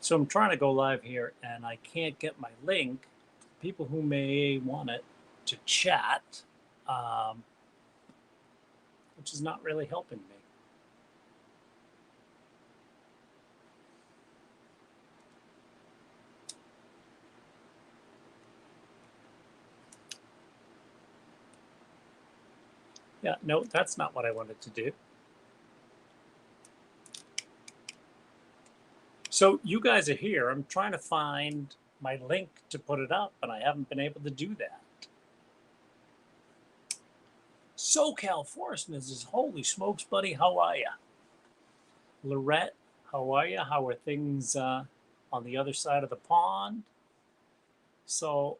So I'm trying to go live here and I can't get my link. People who may want it to chat, um, which is not really helping me. Yeah, no, that's not what I wanted to do. So you guys are here. I'm trying to find my link to put it up, and I haven't been able to do that. SoCal Forest Mrs. Holy smokes, buddy, how are ya? Lorette, how are ya? How are things on the other side of the pond? So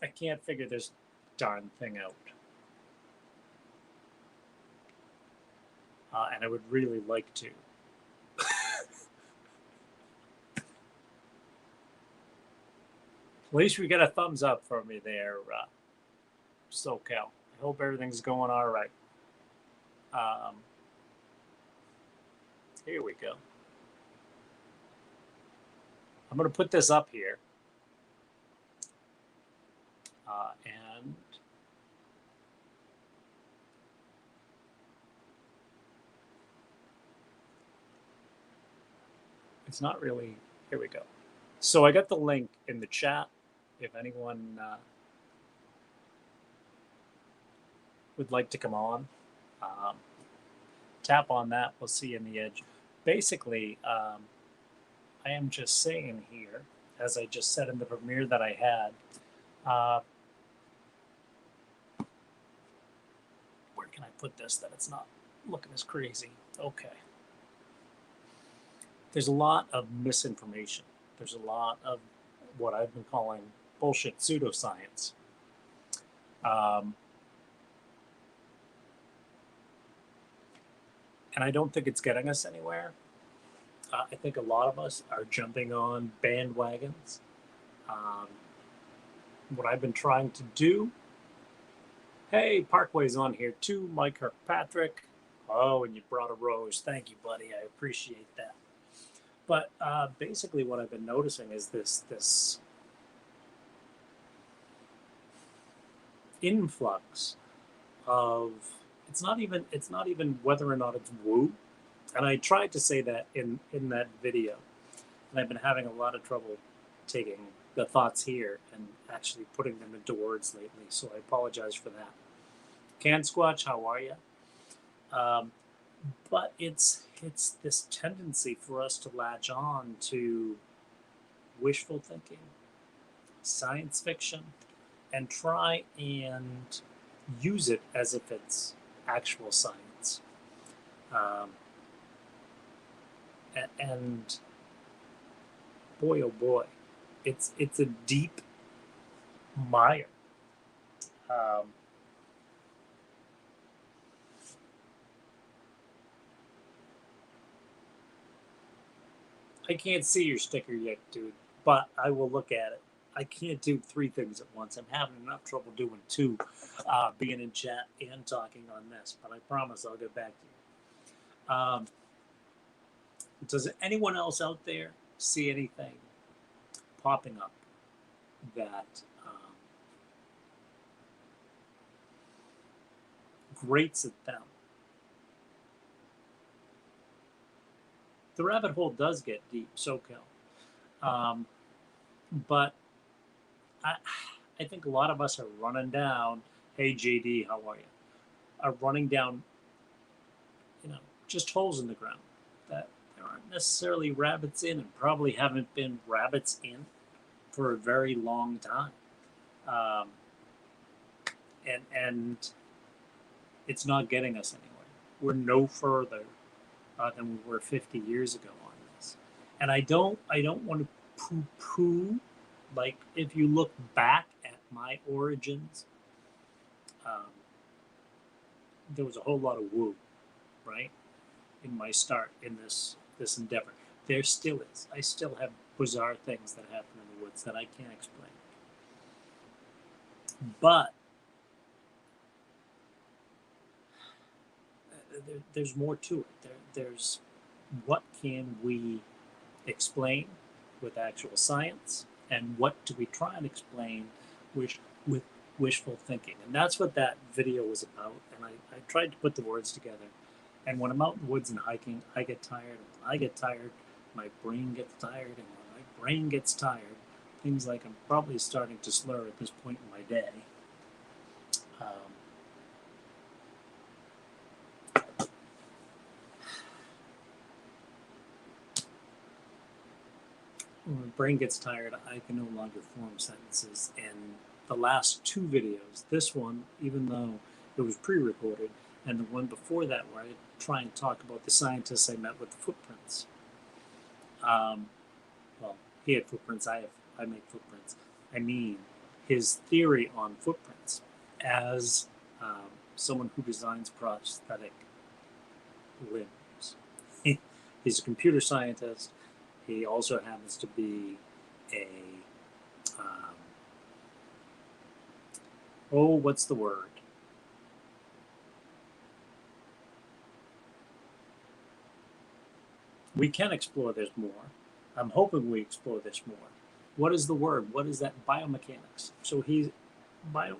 I can't figure this darn thing out. And I would really like to. At least we get a thumbs up from me there, SoCal. I hope everything's going all right. Um, Here we go. I'm going to put this up here. And it's not really, here we go. So I got the link in the chat. If anyone would like to come on, tap on that. We'll see you in the edge. Basically, I am just saying here, as I just said in the premiere that I had, where can I put this that it's not looking as crazy? Okay. There's a lot of misinformation. There's a lot of what I've been calling bullshit pseudoscience. And I don't think it's getting us anywhere. I think a lot of us are jumping on bandwagons. What I've been trying to do, hey, Parkway's on here too, Mike Kirkpatrick. Oh, and you brought a rose. Thank you, buddy. I appreciate that. But basically what I've been noticing is this influx of it's not even whether or not it's woo. And I tried to say that in that video. And I've been having a lot of trouble taking the thoughts here and actually putting them into words lately. So I apologize for that. Can Squatch, how are you? But it's this tendency for us to latch on to wishful thinking, science fiction, and try and use it as if it's actual science. And boy, oh boy, it's a deep mire. I can't see your sticker yet, dude, but I will look at it. I can't do three things at once. I'm having enough trouble doing two, being in chat and talking on this, but I promise I'll get back to you. Does anyone else out there see anything popping up that grates at them? The rabbit hole does get deep, SoCal. But I think a lot of us are running down, hey, JD, how are you? Are running down, just holes in the ground that there aren't necessarily rabbits in and probably haven't been rabbits in for a very long time. And it's not getting us anywhere. We're no further than we were 50 years ago on this. And I don't want to poo-poo, like if you look back at my origins, there was a whole lot of woo, right? In my start in this endeavor. There still is. I still have bizarre things that happen in the woods that I can't explain. But there's more to it. There's what can we explain with actual science, and what do we try and explain with wishful thinking. And that's what that video was about. And I tried to put the words together. And when I'm out in the woods and hiking, I get tired. And when I get tired, my brain gets tired. And when my brain gets tired, things like I'm probably starting to slur at this point in my day. When my brain gets tired, I can no longer form sentences. And the last two videos, this one, even though it was pre-recorded, and the one before that where I try and talk about the scientists I met with the footprints. Well, he had footprints, I make footprints. I mean, his theory on footprints as someone who designs prosthetic limbs. He's a computer scientist. He also happens to be a, what's the word? We can explore this more. I'm hoping we explore this more. What is the word? What is that? Biomechanics. So he's I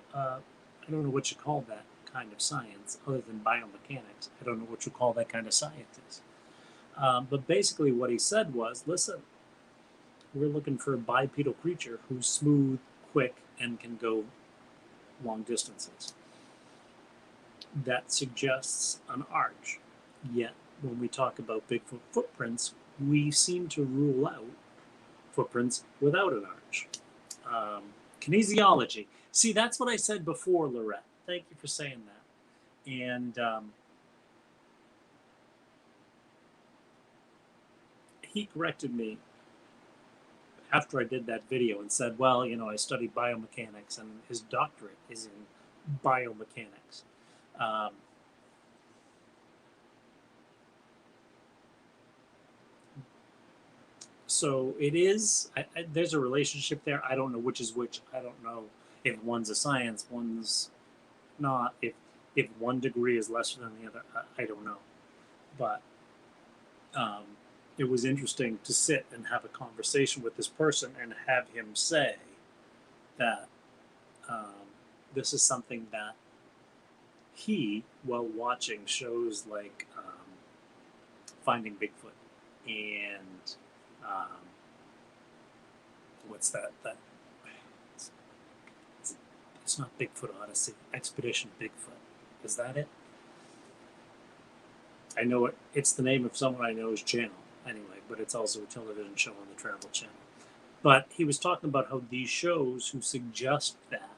don't know what you call that kind of science other than biomechanics. I don't know what you call that kind of scientist. But basically what he said was, listen, we're looking for a bipedal creature who's smooth, quick, and can go long distances. That suggests an arch. Yet, when we talk about Bigfoot footprints, we seem to rule out footprints without an arch. Kinesiology. See, that's what I said before, Lorette. Thank you for saying that. And he corrected me after I did that video and said, well, you know, I studied biomechanics, and his doctorate is in biomechanics. So it is, there's a relationship there. I don't know which is which. I don't know if one's a science, one's not. If one degree is lesser than the other, I don't know. But it was interesting to sit and have a conversation with this person and have him say that this is something that he, while watching shows like Finding Bigfoot and what's that? It's not Bigfoot Odyssey. Expedition Bigfoot. Is that it? I know it. It's the name of someone I know's channel anyway, but it's also a television show on the Travel Channel. But he was talking about how these shows who suggest that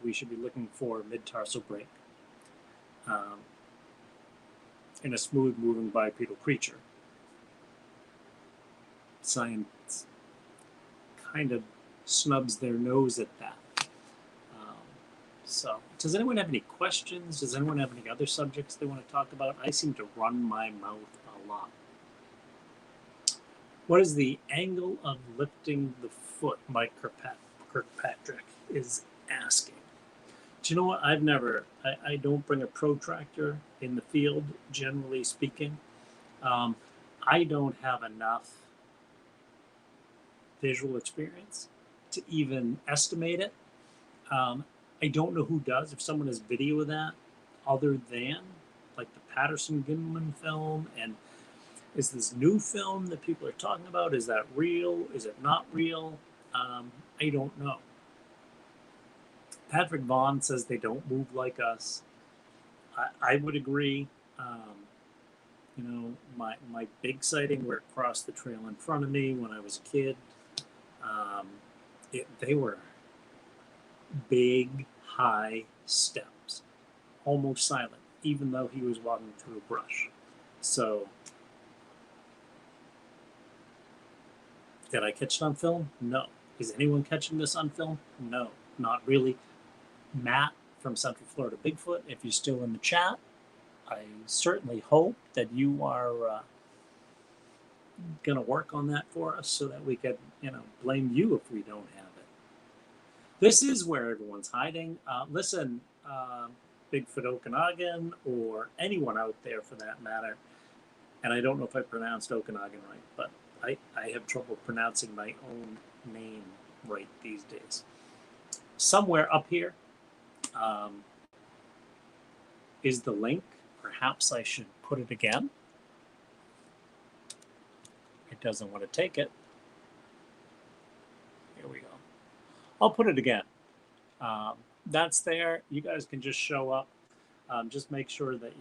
we should be looking for mid-tarsal break in a smooth-moving bipedal creature. Science kind of snubs their nose at that. So, does anyone have any questions? Does anyone have any other subjects they want to talk about? I seem to run my mouth a lot. What is the angle of lifting the foot? Mike Kirkpatrick is asking. Do you know what? I don't bring a protractor in the field, generally speaking. I don't have enough visual experience to even estimate it. I don't know who does. If someone has video of that, other than like the Patterson-Gimlin film, and is this new film that people are talking about? Is that real? Is it not real? I don't know. Patrick Vaughn says they don't move like us. I would agree. You know, my big sighting where it crossed the trail in front of me when I was a kid, they were big, high steps, almost silent, even though he was walking through a brush. So, did I catch it on film? No. Is anyone catching this on film? No, not really. Matt from Central Florida Bigfoot, if you're still in the chat, I certainly hope that you are going to work on that for us so that we could, you know, blame you if we don't have it. This is where everyone's hiding. Listen, Bigfoot Okanagan or anyone out there for that matter, and I don't know if I pronounced Okanagan right, but I have trouble pronouncing my own name right these days. Somewhere up here is the link. Perhaps I should put it again. It doesn't want to take it. Here we go. I'll put it again. That's there. You guys can just show up. Just make sure that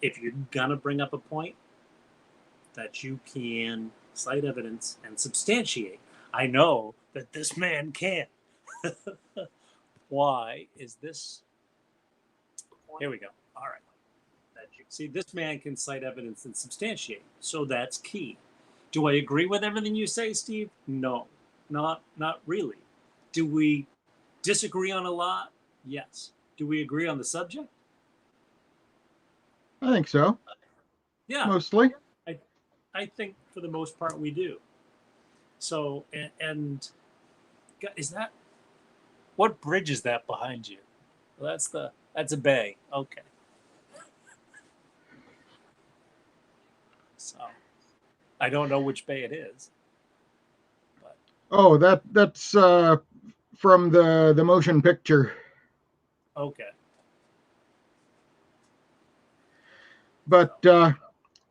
if you're gonna bring up a point, that you can cite evidence and substantiate. I know that this man can. Why is this? Here we go. All right. See, this man can cite evidence and substantiate. So that's key. Do I agree with everything you say, Steve? No, not really. Do we disagree on a lot? Yes. Do we agree on the subject? I think so. Yeah. Mostly. I think for the most part we do. So, and is that, what bridge is that behind you? Well, that's a bay. Okay. So, I don't know which bay it is. But. Oh, that's from the motion picture. Okay. But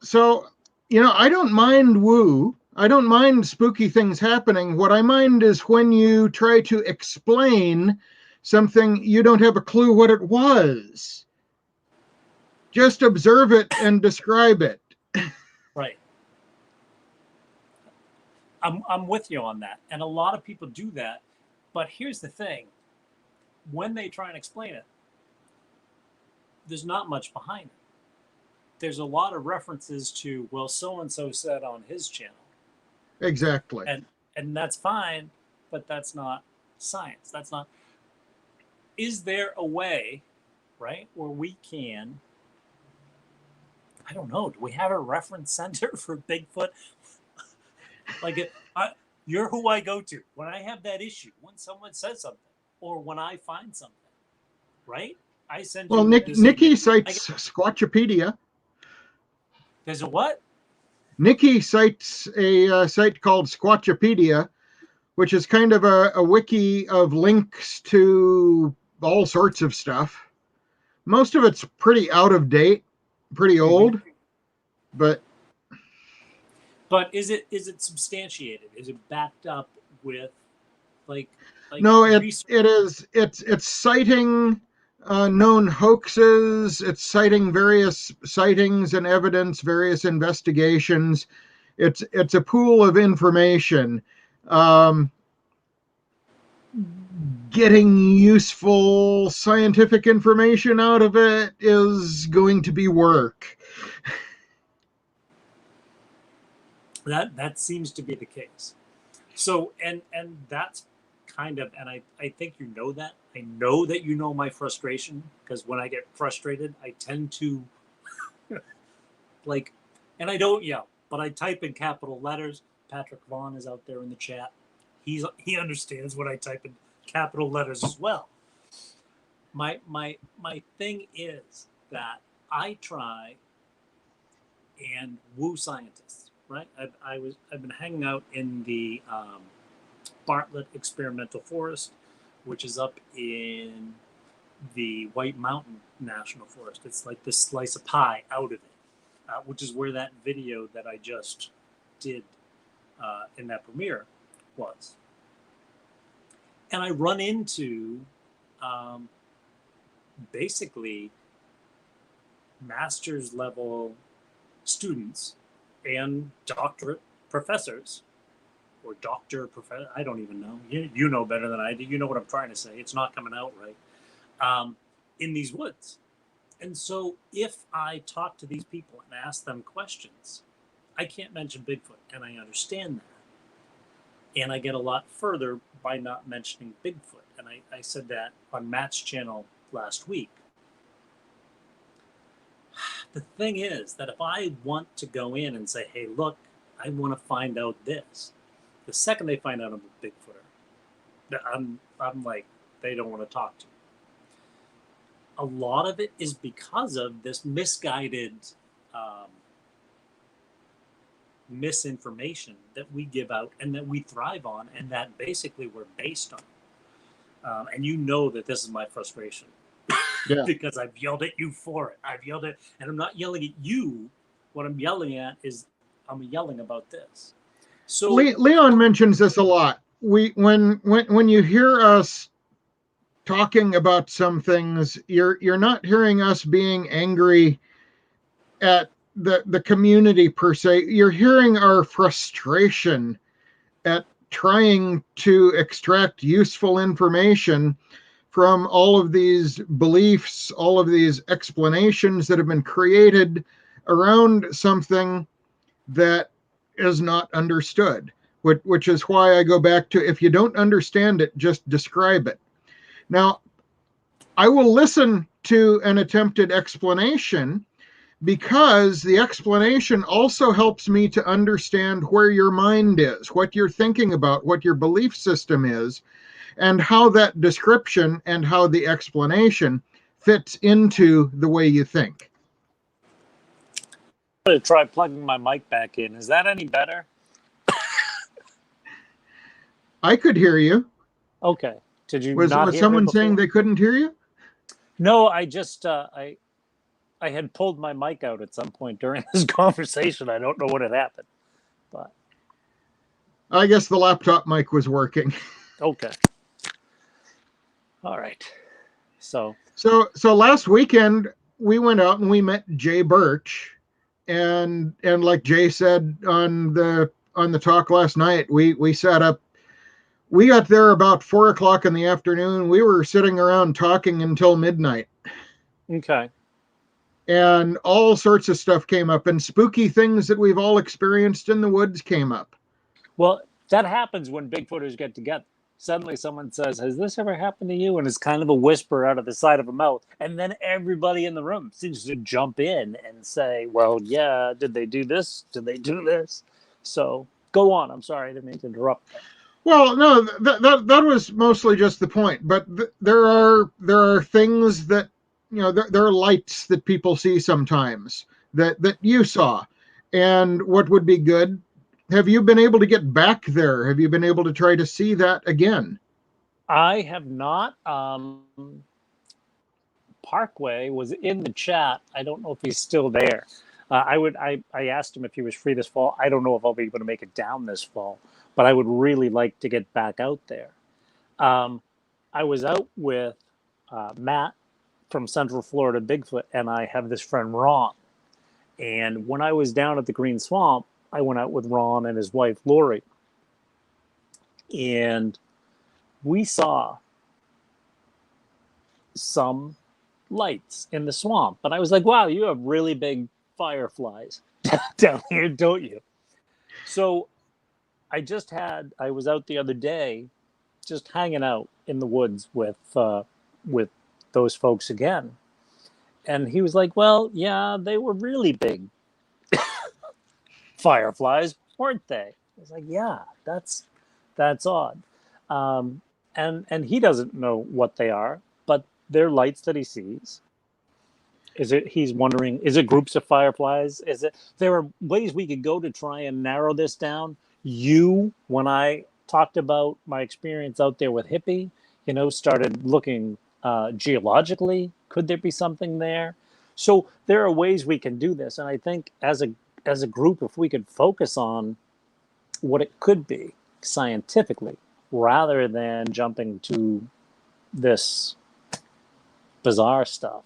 so, I don't mind woo. I don't mind spooky things happening. What I mind is when you try to explain something you don't have a clue what it was. Just observe it and describe it. Right. I'm with you on that. And a lot of people do that. But here's the thing. When they try and explain it, there's not much behind it. There's a lot of references to, well, so-and-so said on his channel. Exactly. And that's fine, but that's not science. That's not. Is there a way, right, where we can, I don't know, do we have a reference center for Bigfoot? Like, you're who I go to when I have that issue, when someone says something, or when I find something, right? I send well, you. Nikki cites Squatchopedia. There's a what? Nikki cites a site called Squatchopedia, which is kind of a wiki of links to all sorts of stuff. Most of it's pretty out of date, pretty old, but is it substantiated? Is it backed up with like no, it's citing known hoaxes. It's citing various sightings and evidence, various investigations. It's a pool of information. Getting useful scientific information out of it is going to be work. That seems to be the case. So and that's kind of, and I think you know that. I know that you know my frustration, because when I get frustrated, I tend to like, and I don't yell, but I type in capital letters. Patrick Vaughn is out there in the chat. He understands what I type in capital letters as well. My thing is that I try and woo scientists, right? I've been hanging out in the Bartlett Experimental Forest, which is up in the White Mountain National Forest. It's like this slice of pie out of it, which is where that video that I just did in that premiere was. And I run into basically master's level students and doctorate professors, or professor, I don't even know. You know better than I do. You know what I'm trying to say. It's not coming out right. In these woods. And so if I talk to these people and ask them questions, I can't mention Bigfoot, and I understand that. And I get a lot further by not mentioning Bigfoot. And I said that on Matt's channel last week. The thing is that if I want to go in and say, hey, look, I want to find out this, the second they find out I'm a Bigfooter, I'm like, they don't want to talk to me. a lot of it is because of this misguided um, misinformation that we give out and that we thrive on and that basically we're based on. And you know that this is my frustration Yeah. because I've yelled at you for it. I've yelled at, and I'm not yelling at you. What I'm yelling at is I'm yelling about this. So Leon mentions this a lot. When you hear us talking about some things, you're not hearing us being angry at the community per se. You're hearing our frustration at trying to extract useful information from all of these beliefs, all of these explanations that have been created around something that is not understood, which is why I go back to, if you don't understand it, just describe it. Now, I will listen to an attempted explanation because the explanation also helps me to understand where your mind is, what you're thinking about, what your belief system is, and how that description and how the explanation fits into the way you think. I'm going to try plugging my mic back in. Is that any better? I could hear you. Okay. Did you Was not hear someone me saying they couldn't hear you? No, I just I had pulled my mic out at some point during this conversation. I don't know what had happened, but I guess the laptop mic was working. okay. All right. So last weekend we went out and we met Jay Birch, and like Jay said on the talk last night, we sat up. We got there about 4:00 in the afternoon. We were sitting around talking until midnight. okay. And all sorts of stuff came up, and spooky things that we've all experienced in the woods came up. Well, that happens when Bigfooters get together. Suddenly someone says, "Has this ever happened to you?" And it's kind of a whisper out of the side of a mouth. And then everybody in the room seems to jump in and say, "Well, yeah, did they do this? Did they do this?" So go on. I'm sorry, I didn't mean to interrupt. Well, no, that was mostly just the point. But there are things that, there are lights that people see sometimes that you saw, and what would be good. Have you been able to get back there? Have you been able to try to see that again? I have not. Parkway was in the chat. I don't know if he's still there. I asked him if he was free this fall. I don't know if I'll be able to make it down this fall, but I would really like to get back out there. I was out with Matt from Central Florida Bigfoot, and I have this friend Ron. And when I was down at the Green Swamp, I went out with Ron and his wife Lori, and we saw some lights in the swamp. But I was like, wow, you have really big fireflies down here, don't you? So I was out the other day just hanging out in the woods with those folks again. And he was like, well, yeah, they were really big fireflies, weren't they? I was like, yeah, that's odd. And he doesn't know what they are, but they're lights that he sees. He's wondering, is it groups of fireflies? There are ways we could go to try and narrow this down. When I talked about my experience out there with Hippie, started looking geologically. Could there be something there? So there are ways we can do this. And I think as a group, if we could focus on what it could be scientifically, rather than jumping to this bizarre stuff,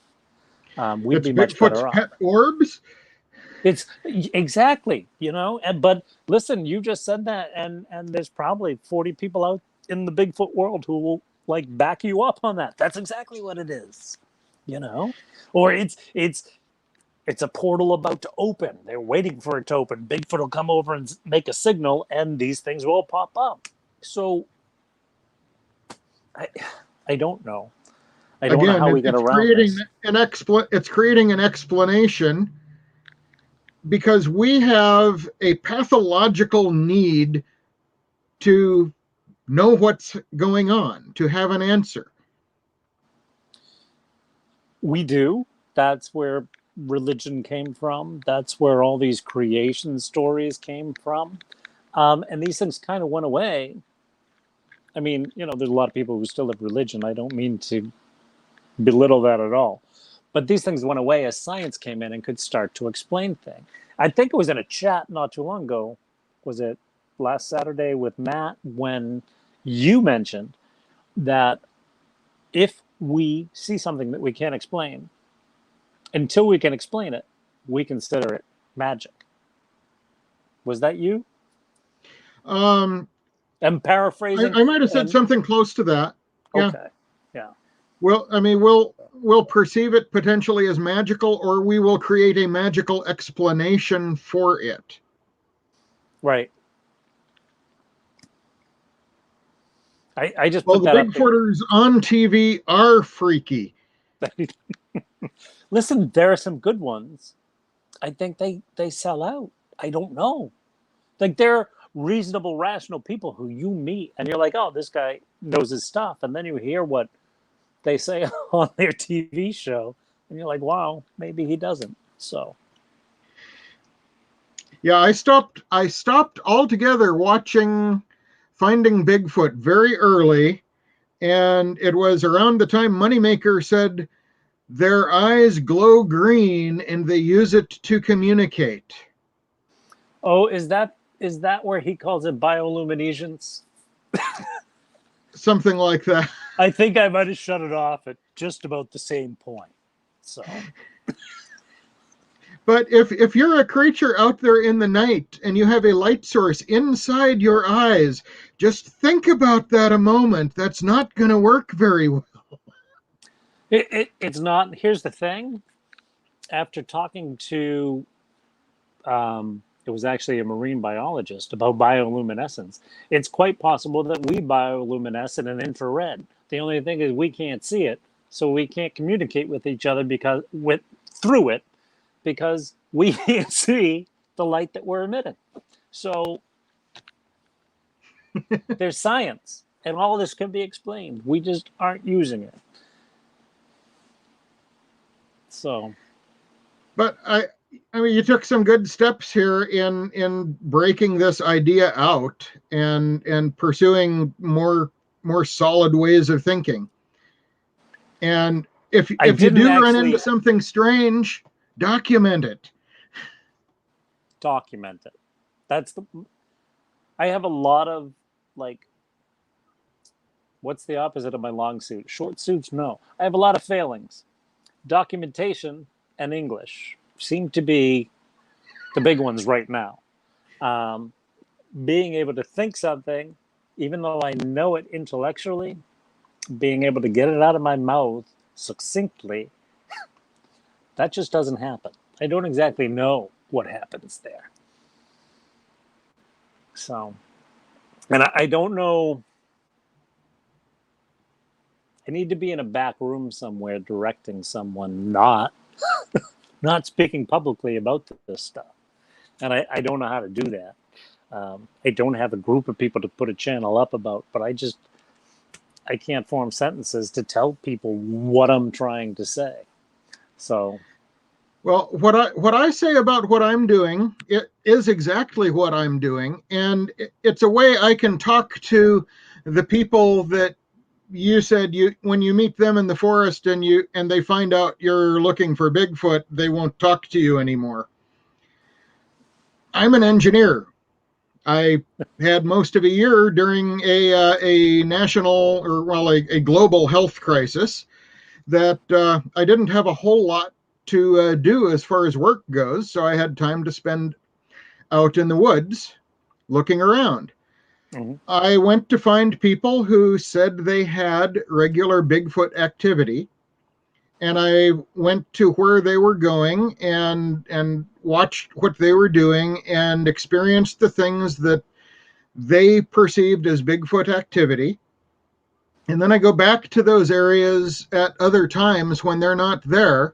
we'd be much better off. Pet orbs? It's exactly, but listen, you just said that, and there's probably 40 people out in the Bigfoot world who will back you up on that. That's exactly what it is, or it's a portal about to open. They're waiting for it to open. Bigfoot will come over and make a signal, and these things will pop up. So I don't know. I don't know how we get around this. It's creating an explanation because we have a pathological need to know what's going on, to have an answer. We do. That's where religion came from. That's where all these creation stories came from. And these things kind of went away. I mean, there's a lot of people who still have religion. I don't mean to belittle that at all. But these things went away as science came in and could start to explain things. I think it was in a chat not too long ago. Was it last Saturday with Matt when you mentioned that if we see something that we can't explain, until we can explain it, we consider it magic. Was that you? Um, I'm paraphrasing. I might have said something close to that. Yeah. Okay. Yeah. Well, I mean, we'll perceive it potentially as magical, or we will create a magical explanation for it. Right. I just Well, put the that up. Bigfooters on TV are freaky. Listen, there are some good ones. I think they sell out. I don't know. Like, they're reasonable, rational people who you meet and you're like, oh, this guy knows his stuff. And then you hear what they say on their TV show and you're like, wow, maybe he doesn't. So yeah, I stopped altogether watching Finding Bigfoot very early, and it was around the time Moneymaker said their eyes glow green and they use it to communicate. Oh, is that where he calls it bioluminescence? Something like that. I think I might have shut it off at just about the same point. So, but if you're a creature out there in the night and you have a light source inside your eyes, just think about that a moment. That's not going to work very well. It's not. Here's the thing. After talking to, it was actually a marine biologist about bioluminescence, it's quite possible that we bioluminesce in an infrared. The only thing is we can't see it, so we can't communicate with each other through it, because we can't see the light that we're emitting. So there's science, and all this can be explained. We just aren't using it. So, but I mean, you took some good steps here in breaking this idea out and pursuing more solid ways of thinking. And if you do run into something strange, document it. Document it. I have a lot of, like, what's the opposite of my long suit? Short suits? No. I have a lot of failings. Documentation and English seem to be the big ones right now. Being able to think something, even though I know it intellectually, being able to get it out of my mouth succinctly, that just doesn't happen. I don't exactly know what happens there. So, and I don't know. I need to be in a back room somewhere directing someone, not speaking publicly about this stuff. And I don't know how to do that. I don't have a group of people to put a channel up about, but I can't form sentences to tell people what I'm trying to say. So, well, what I say about what I'm doing, it is exactly what I'm doing, and it's a way I can talk to the people that you said when you meet them in the forest and they find out you're looking for Bigfoot, they won't talk to you anymore. I'm an engineer. I had most of a year during a national a global health crisis that I didn't have a whole lot to do as far as work goes, so I had time to spend out in the woods looking around. Mm-hmm. I went to find people who said they had regular Bigfoot activity, and I went to where they were going and watched what they were doing and experienced the things that they perceived as Bigfoot activity. And then I go back to those areas at other times when they're not there.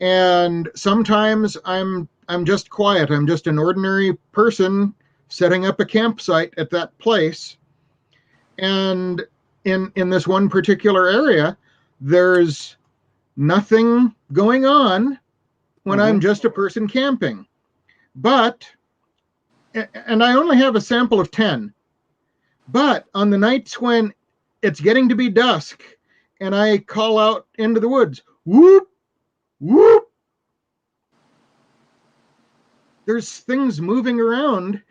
And sometimes I'm just quiet. I'm just an ordinary person setting up a campsite at that place. And in this one particular area, there's nothing going on when I'm Mhm. just a person camping. But, and I only have a sample of 10, but on the nights when it's getting to be dusk and I call out into the woods, whoop, whoop, there's things moving around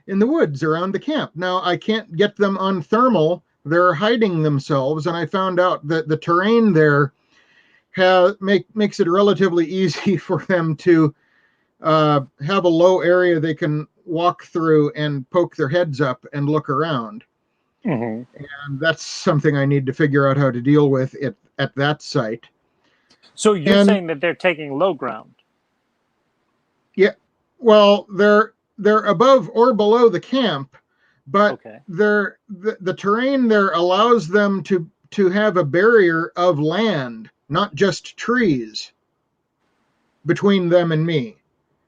in the woods around the camp. Now, I can't get them on thermal. They're hiding themselves, and I found out that the terrain there makes it relatively easy for them to have a low area they can walk through and poke their heads up and look around. Mhm. And that's something I need to figure out how to deal with at that site. So you're And saying that they're taking low ground? yeah, well, they're above or below the camp, but Okay. the terrain there allows them to have a barrier of land, not just trees, between them and me.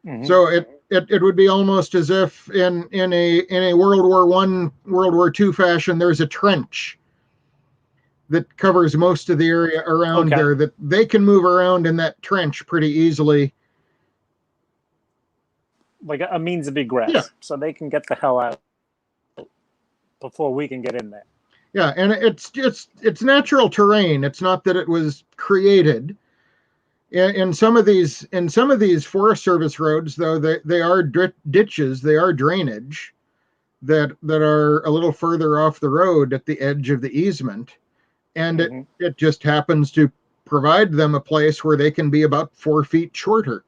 Mhm. So it would be almost as if in a World War I, World War II fashion, there's a trench that covers most of the area around Okay. there that they can move around in that trench pretty easily. Like a means of Yeah, egress, so they can get the hell out before we can get in there. yeah, and it's natural terrain. It's not that it was created. In some of these Forest Service roads, though, they are ditches, they are drainage that are a little further off the road at the edge of the easement, and Mhm. it just happens to provide them a place where they can be about 4 feet shorter.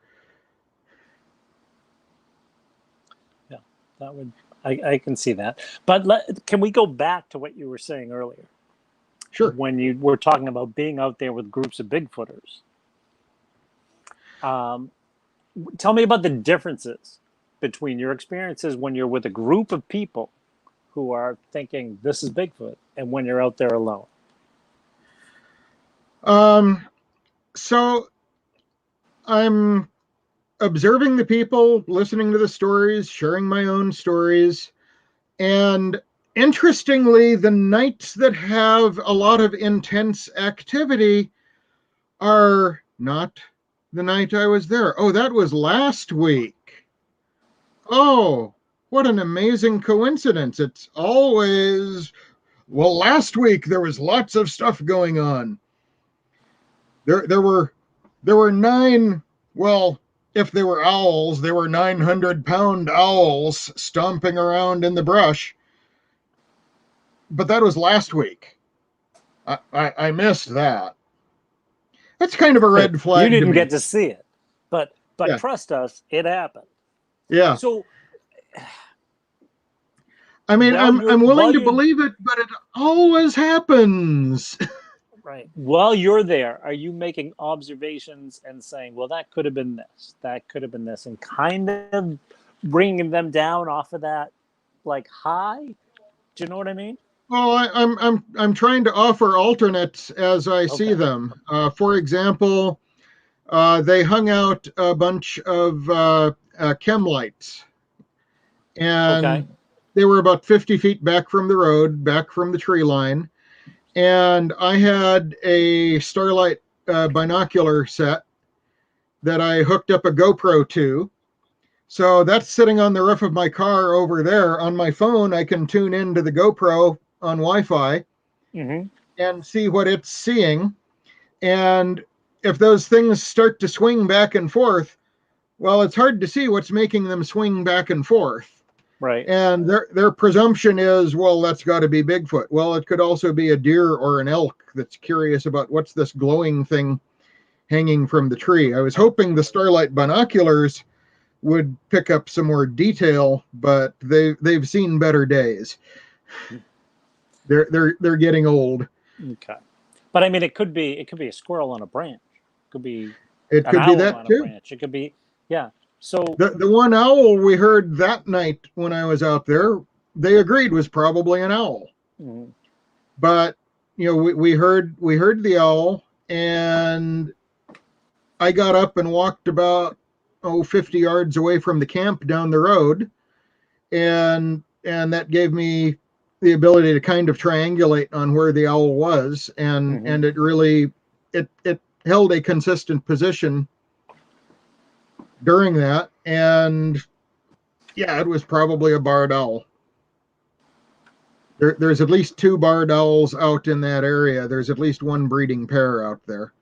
Yeah, that would. I can see that. But can we go back to what you were saying earlier Sure. when you were talking about being out there with groups of Bigfooters? Um, Tell me about the differences between your experiences when you're with a group of people who are thinking this is Bigfoot and when you're out there alone. Um, so I'm observing the people, listening to the stories, sharing my own stories. And interestingly, the nights that have a lot of intense activity are not the night I was there. Oh, that was last week. Oh, what an amazing coincidence. It's always, well, last week there was lots of stuff going on. There were nine, well, if they were owls, there were 900-pound owls stomping around in the brush. But that was last week. I missed that. That's kind of a red You flag to didn't me. get to see it, but Yeah, trust us, it happened. yeah. So I mean, I'm willing while to you're believe it, but it always happens. right, while you're there, are you making observations and saying, well, that could have been this, that could have been this, and kind of bringing them down off of that like high? Do you know what I mean? Well, I'm trying to offer alternates as I see Okay. them. For example, they hung out a bunch of chem lights, Okay. and they were about 50 feet back from the road, back from the tree line. And I had a Starlight binocular set that I hooked up a GoPro to. So that's sitting on the roof of my car over there. On my phone, I can tune into the GoPro on Wi Fi Mm-hmm. and see what it's seeing. And if those things start to swing back and forth, well, it's hard to see what's making them swing back and forth. Right. And their presumption is, well, that's got to be Bigfoot. Well, it could also be a deer or an elk that's curious about what's this glowing thing hanging from the tree. I was hoping the Starlight binoculars would pick up some more detail, but they've seen better days. They're getting old. Okay. But I mean, it could be a squirrel on a branch. It could be It an could be owl that on a too. branch. It could be, yeah. So, The one owl we heard that night when I was out there, they agreed was probably an owl. mm, But we heard the owl, and I got up and walked about 50 yards away from the camp down the road, and that gave me the ability to kind of triangulate on where the owl was, and mhm. and it really it held a consistent position during that. And yeah, it was probably a barred owl. There's at least 2 barred owls out in that area. There's at least 1 breeding pair out there.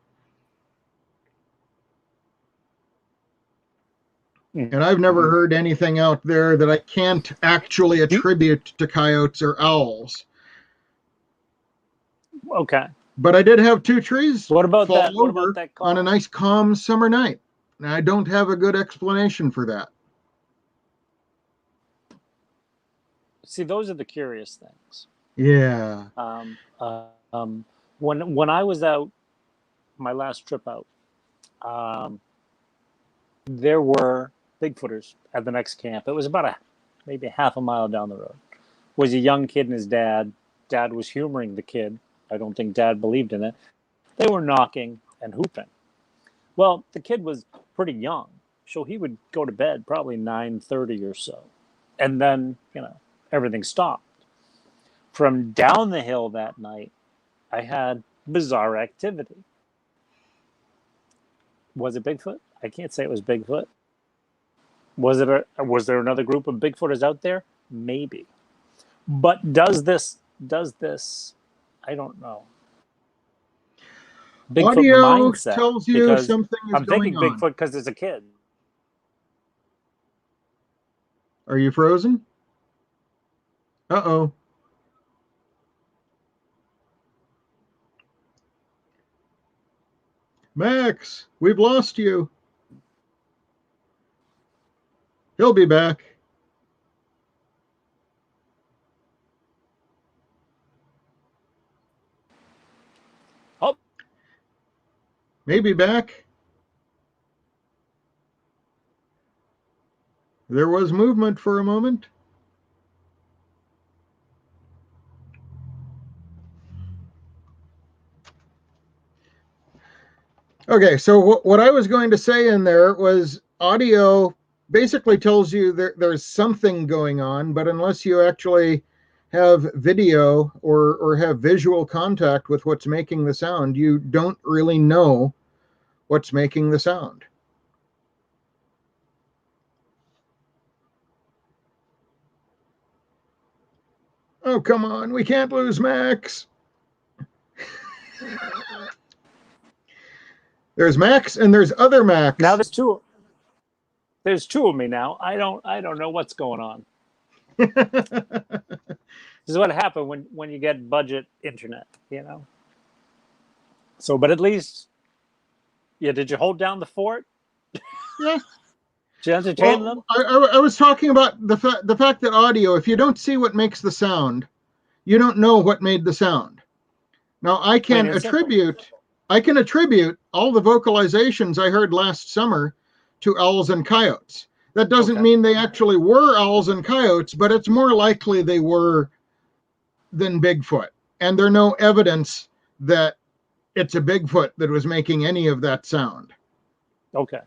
And I've never heard anything out there that I can't actually attribute to coyotes or owls. Okay. But I did have 2 trees What about fall that? What over about that call? on a nice calm summer night. And I don't have a good explanation for that. See, those are the curious things. Yeah. When I was out, my last trip out, there were Bigfooters at the next camp. It was about maybe half a mile down the road. It was a young kid and his dad. Dad was humoring the kid. I don't think Dad believed in it. They were knocking and hooping. Well, the kid was pretty young, so he would go to bed probably 9:30 or so, and then everything stopped. From down the hill that night, I had bizarre activity. Was it Bigfoot? I can't say it was Bigfoot. Was there another group of Bigfooters out there? Maybe. But does this I don't know. Bigfoot Audio mindset tells you something is I'm thinking going on. Bigfoot because there's a kid. Are you frozen? Uh-oh. Max, we've lost you. He'll be back. Oh. Maybe back. There was movement for a moment. Okay, so what I was going to say in there was audio basically tells you there's something going on, but unless you actually have video or have visual contact with what's making the sound, you don't really know what's making the sound. Oh, come on, we can't lose Max. There's Max and there's other Max. Now there's two. There's 2 of me now. I don't know what's going on. This is what happened when you get budget internet, So, but at least, did you hold down the fort? Yeah. Did you entertain them? I was talking about the fact that audio, if you don't see what makes the sound, you don't know what made the sound. Now I can attribute all the vocalizations I heard last summer to owls and coyotes. That doesn't mean they actually were owls and coyotes, but it's more likely they were than Bigfoot. And there's no evidence that it's a Bigfoot that was making any of that sound. Okay.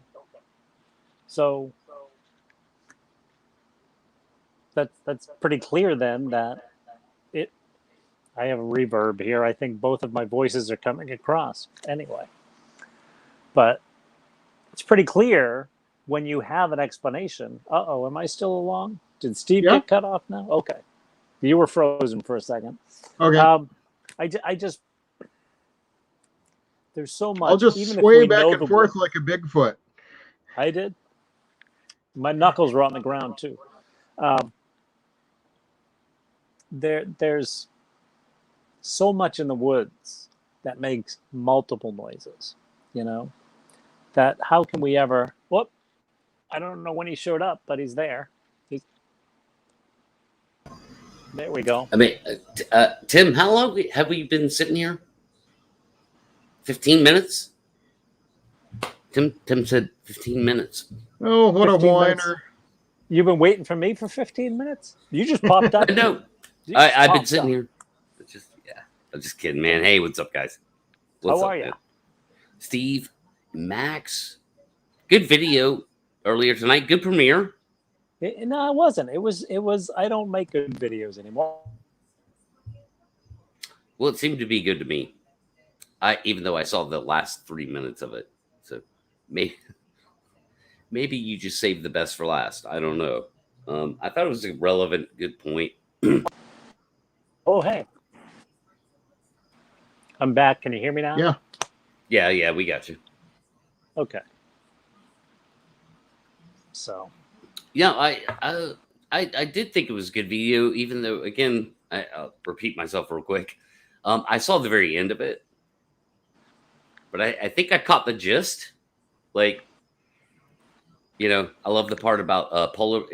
So that's pretty clear then that I have a reverb here. I think both of my voices are coming across anyway. But it's pretty clear when you have an explanation. Uh-oh, am I still along? Did Steve get cut off now? Okay. You were frozen for a second. Okay. I just there's so much. I'll just sway back and forth like a Bigfoot. I did. My knuckles were on the ground too. There's so much in the woods that makes multiple noises, that how can we ever, I don't know when he showed up, but he's there. There we go. I mean, Tim, how long have we been sitting here? 15 minutes? Tim said 15 minutes. Oh, what a whiner. Minutes. You've been waiting for me for 15 minutes? You just popped up. No, I've been sitting here. I'm just kidding, man. Hey, what's up, guys? How are you? Steve, Max. Good video earlier tonight. Good premiere. No, it wasn't. It was. I don't make good videos anymore. Well, it seemed to be good to me. even though I saw the last 3 minutes of it, so maybe you just saved the best for last. I don't know. I thought it was a relevant, good point. Oh, hey. I'm back. Can you hear me now? Yeah. Yeah, we got you. Okay. So. Yeah, I did think it was a good video, even though, again, I'll repeat myself real quick. I saw the very end of it, but I think I caught the gist. Like, I love the part about polar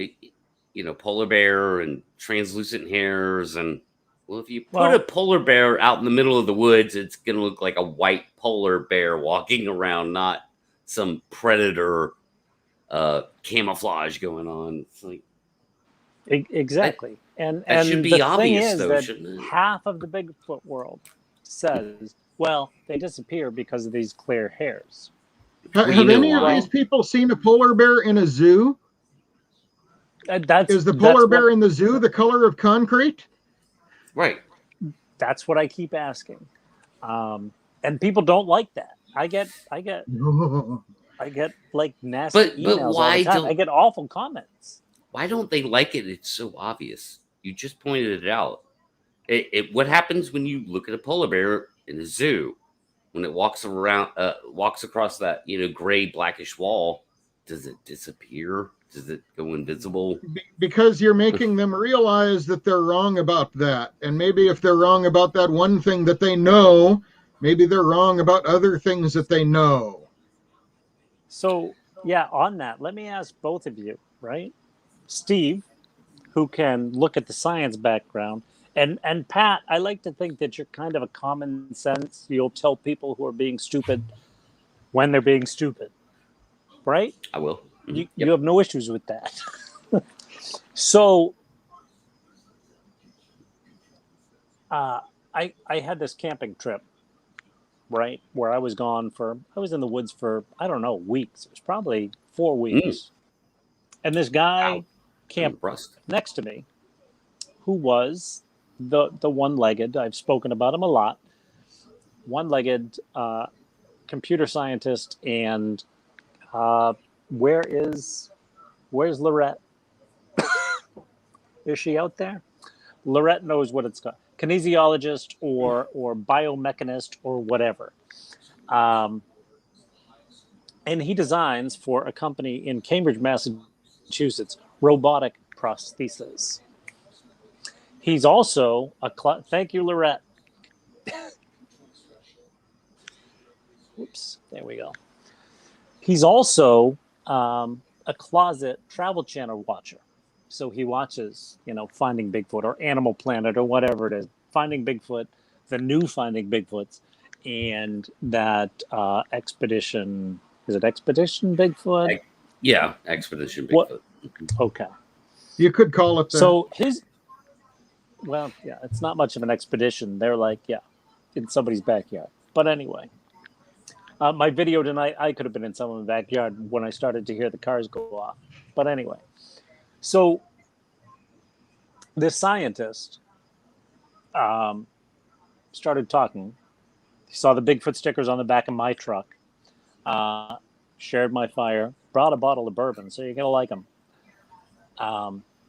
bear and translucent hairs, and well, if you put a polar bear out in the middle of the woods, it's gonna look like a white polar bear walking around, not some predator camouflage going on. It's like Exactly. And should be the obvious, thing is though, that shouldn't it? half of the Bigfoot world says, well, they disappear because of these clear hairs. Have any of these people seen a polar bear in a zoo? Is the polar bear in the zoo the color of concrete? Right. That's what I keep asking. And people don't like that. I get like nasty emails all the time. I get awful comments. Why don't they like it? It's so obvious. You just pointed it out. What happens when you look at a polar bear in a zoo? When it walks across that gray blackish wall, does it disappear? Does it go invisible? Because you're making them realize that they're wrong about that, and maybe if they're wrong about that one thing that they know, maybe they're wrong about other things that they know. So yeah, on that, let me ask both of you, right? Steve, who can look at the science background. And Pat, I like to think that you're kind of a common sense. You'll tell people who are being stupid when they're being stupid, right? I will. You have no issues with that. So I had this camping trip, right, where I was in the woods for, I don't know, weeks. It was probably 4 weeks. And this guy camped next to me who was the one-legged, I've spoken about him a lot, one-legged computer scientist. And where's Lorette? Is she out there? Lorette knows what it's called. Kinesiologist or biomechanist or whatever. And he designs for a company in Cambridge, Massachusetts, robotic prosthesis. He's also thank you, Lorette. Oops, there we go. He's also a closet Travel Channel watcher. So he watches, Finding Bigfoot or Animal Planet or whatever it is, Finding Bigfoot, the new Finding Bigfoots, and that Expedition. Is it Expedition Bigfoot? Yeah, Expedition Bigfoot. Okay. You could call it that. So it's not much of an expedition. They're like, in somebody's backyard. But anyway, my video tonight, I could have been in someone's backyard when I started to hear the cars go off. But anyway, so this scientist started talking. He saw the Bigfoot stickers on the back of my truck, shared my fire, brought a bottle of bourbon, so you're going to like them.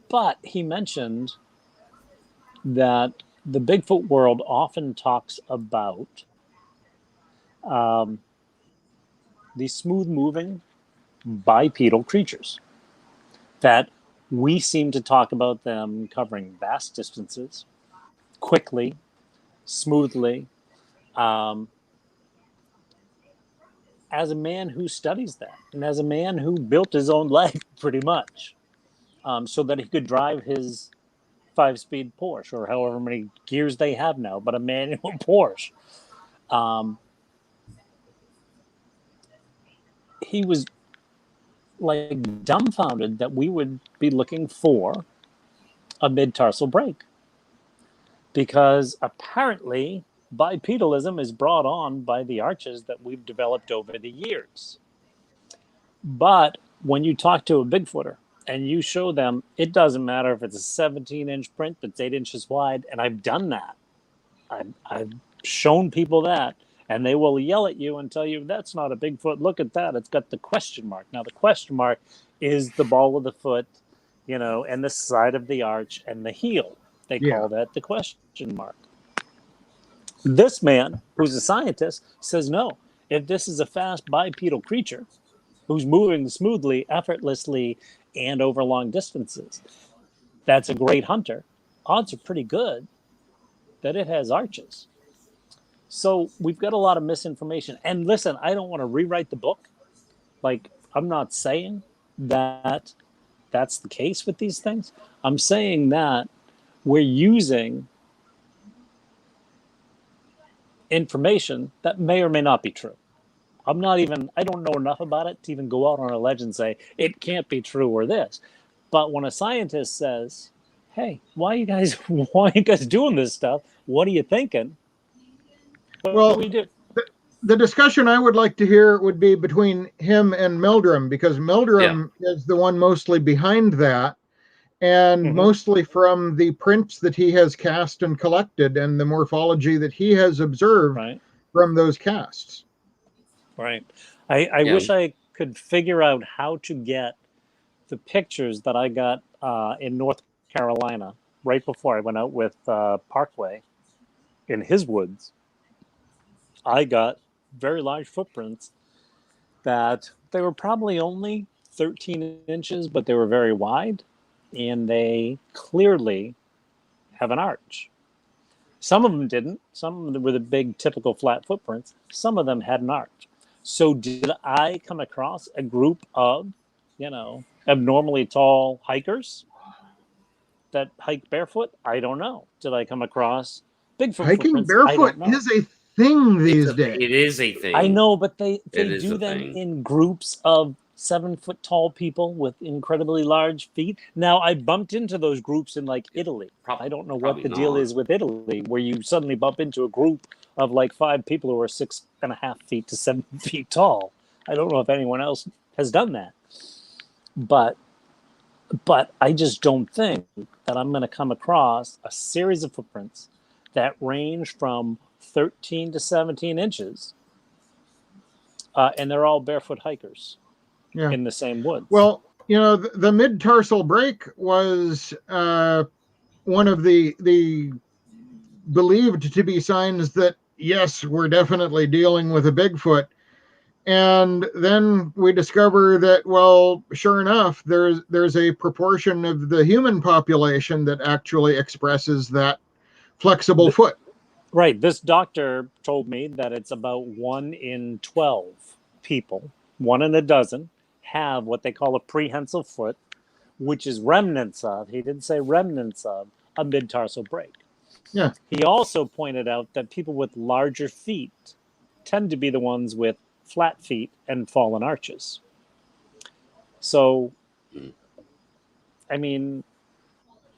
But he mentioned that the Bigfoot world often talks about these smooth-moving bipedal creatures, that we seem to talk about them covering vast distances, quickly, smoothly. As a man who studies that, and as a man who built his own leg pretty much, so that he could drive his 5-speed Porsche, or however many gears they have now, but a manual Porsche. He was like dumbfounded that we would be looking for a mid-tarsal break, because apparently bipedalism is brought on by the arches that we've developed over the years. But when you talk to a Bigfooter and you show them, it doesn't matter if it's a 17-inch print that's 8 inches wide, and I've done that. I've shown people that, And they will yell at you and tell you, that's not a Bigfoot. Look at that. It's got the question mark. Now, the question mark is the ball of the foot, and the side of the arch and the heel. They Yeah. call that the question mark. This man, who's a scientist, says no. If this is a fast bipedal creature who's moving smoothly, effortlessly, and over long distances, that's a great hunter. Odds are pretty good that it has arches. So we've got a lot of misinformation. And listen, I don't want to rewrite the book. Like, I'm not saying that that's the case with these things. I'm saying that we're using information that may or may not be true. I don't know enough about it to even go out on a ledge and say it can't be true or this. But when a scientist says, hey, why are you guys doing this stuff? What are you thinking? What do we do? The discussion I would like to hear would be between him and Meldrum, because Meldrum is the one mostly behind that, and mostly from the prints that he has cast and collected and the morphology that he has observed from those casts. Right. I wish I could figure out how to get the pictures that I got in North Carolina right before I went out with Parkway in his woods. I got very large footprints that they were probably only 13 inches, but they were very wide, and they clearly have an arch. Some of them didn't. Some of them were the big typical flat footprints. Some of them had an arch. So did I come across a group of, abnormally tall hikers that hike barefoot? I don't know. Did I come across Bigfoot hiking footprints? barefoot is a thing these days. It is a thing. I know, but they do them in groups of 7 foot tall people with incredibly large feet. Now, I bumped into those groups in Italy. I don't know what the deal is with Italy, where you suddenly bump into a group of 5 people who are 6.5 feet to 7 feet tall. I don't know if anyone else has done that, but I just don't think that I'm going to come across a series of footprints that range from 13 to 17 inches, and they're all barefoot hikers in the same woods. Well, the mid-tarsal break was one of the believed to be signs that, yes, we're definitely dealing with a Bigfoot. And then we discover that, well, sure enough, there's a proportion of the human population that actually expresses that flexible foot. Right. This doctor told me that it's about 1 in 12 people, 1 in a dozen, have what they call a prehensile foot, which is remnants of, he didn't say remnants of, a mid-tarsal break. Yeah. He also pointed out that people with larger feet tend to be the ones with flat feet and fallen arches. So, I mean,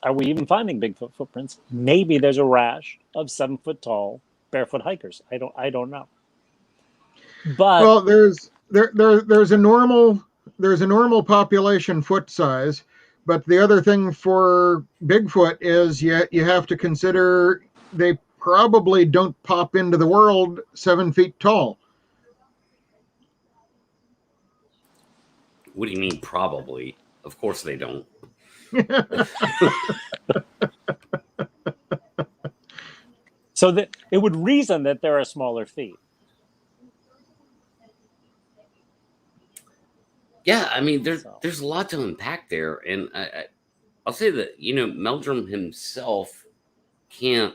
are we even finding Bigfoot footprints? Maybe there's a rash of 7 foot tall barefoot hikers. I don't know. But well, there's a normal population foot size, but the other thing for Bigfoot is you have to consider they probably don't pop into the world 7 feet tall. What do you mean probably? Of course they don't. So that it would reason that there are smaller feet. Yeah, I mean, there's a lot to unpack there, and I'll say that Meldrum himself can't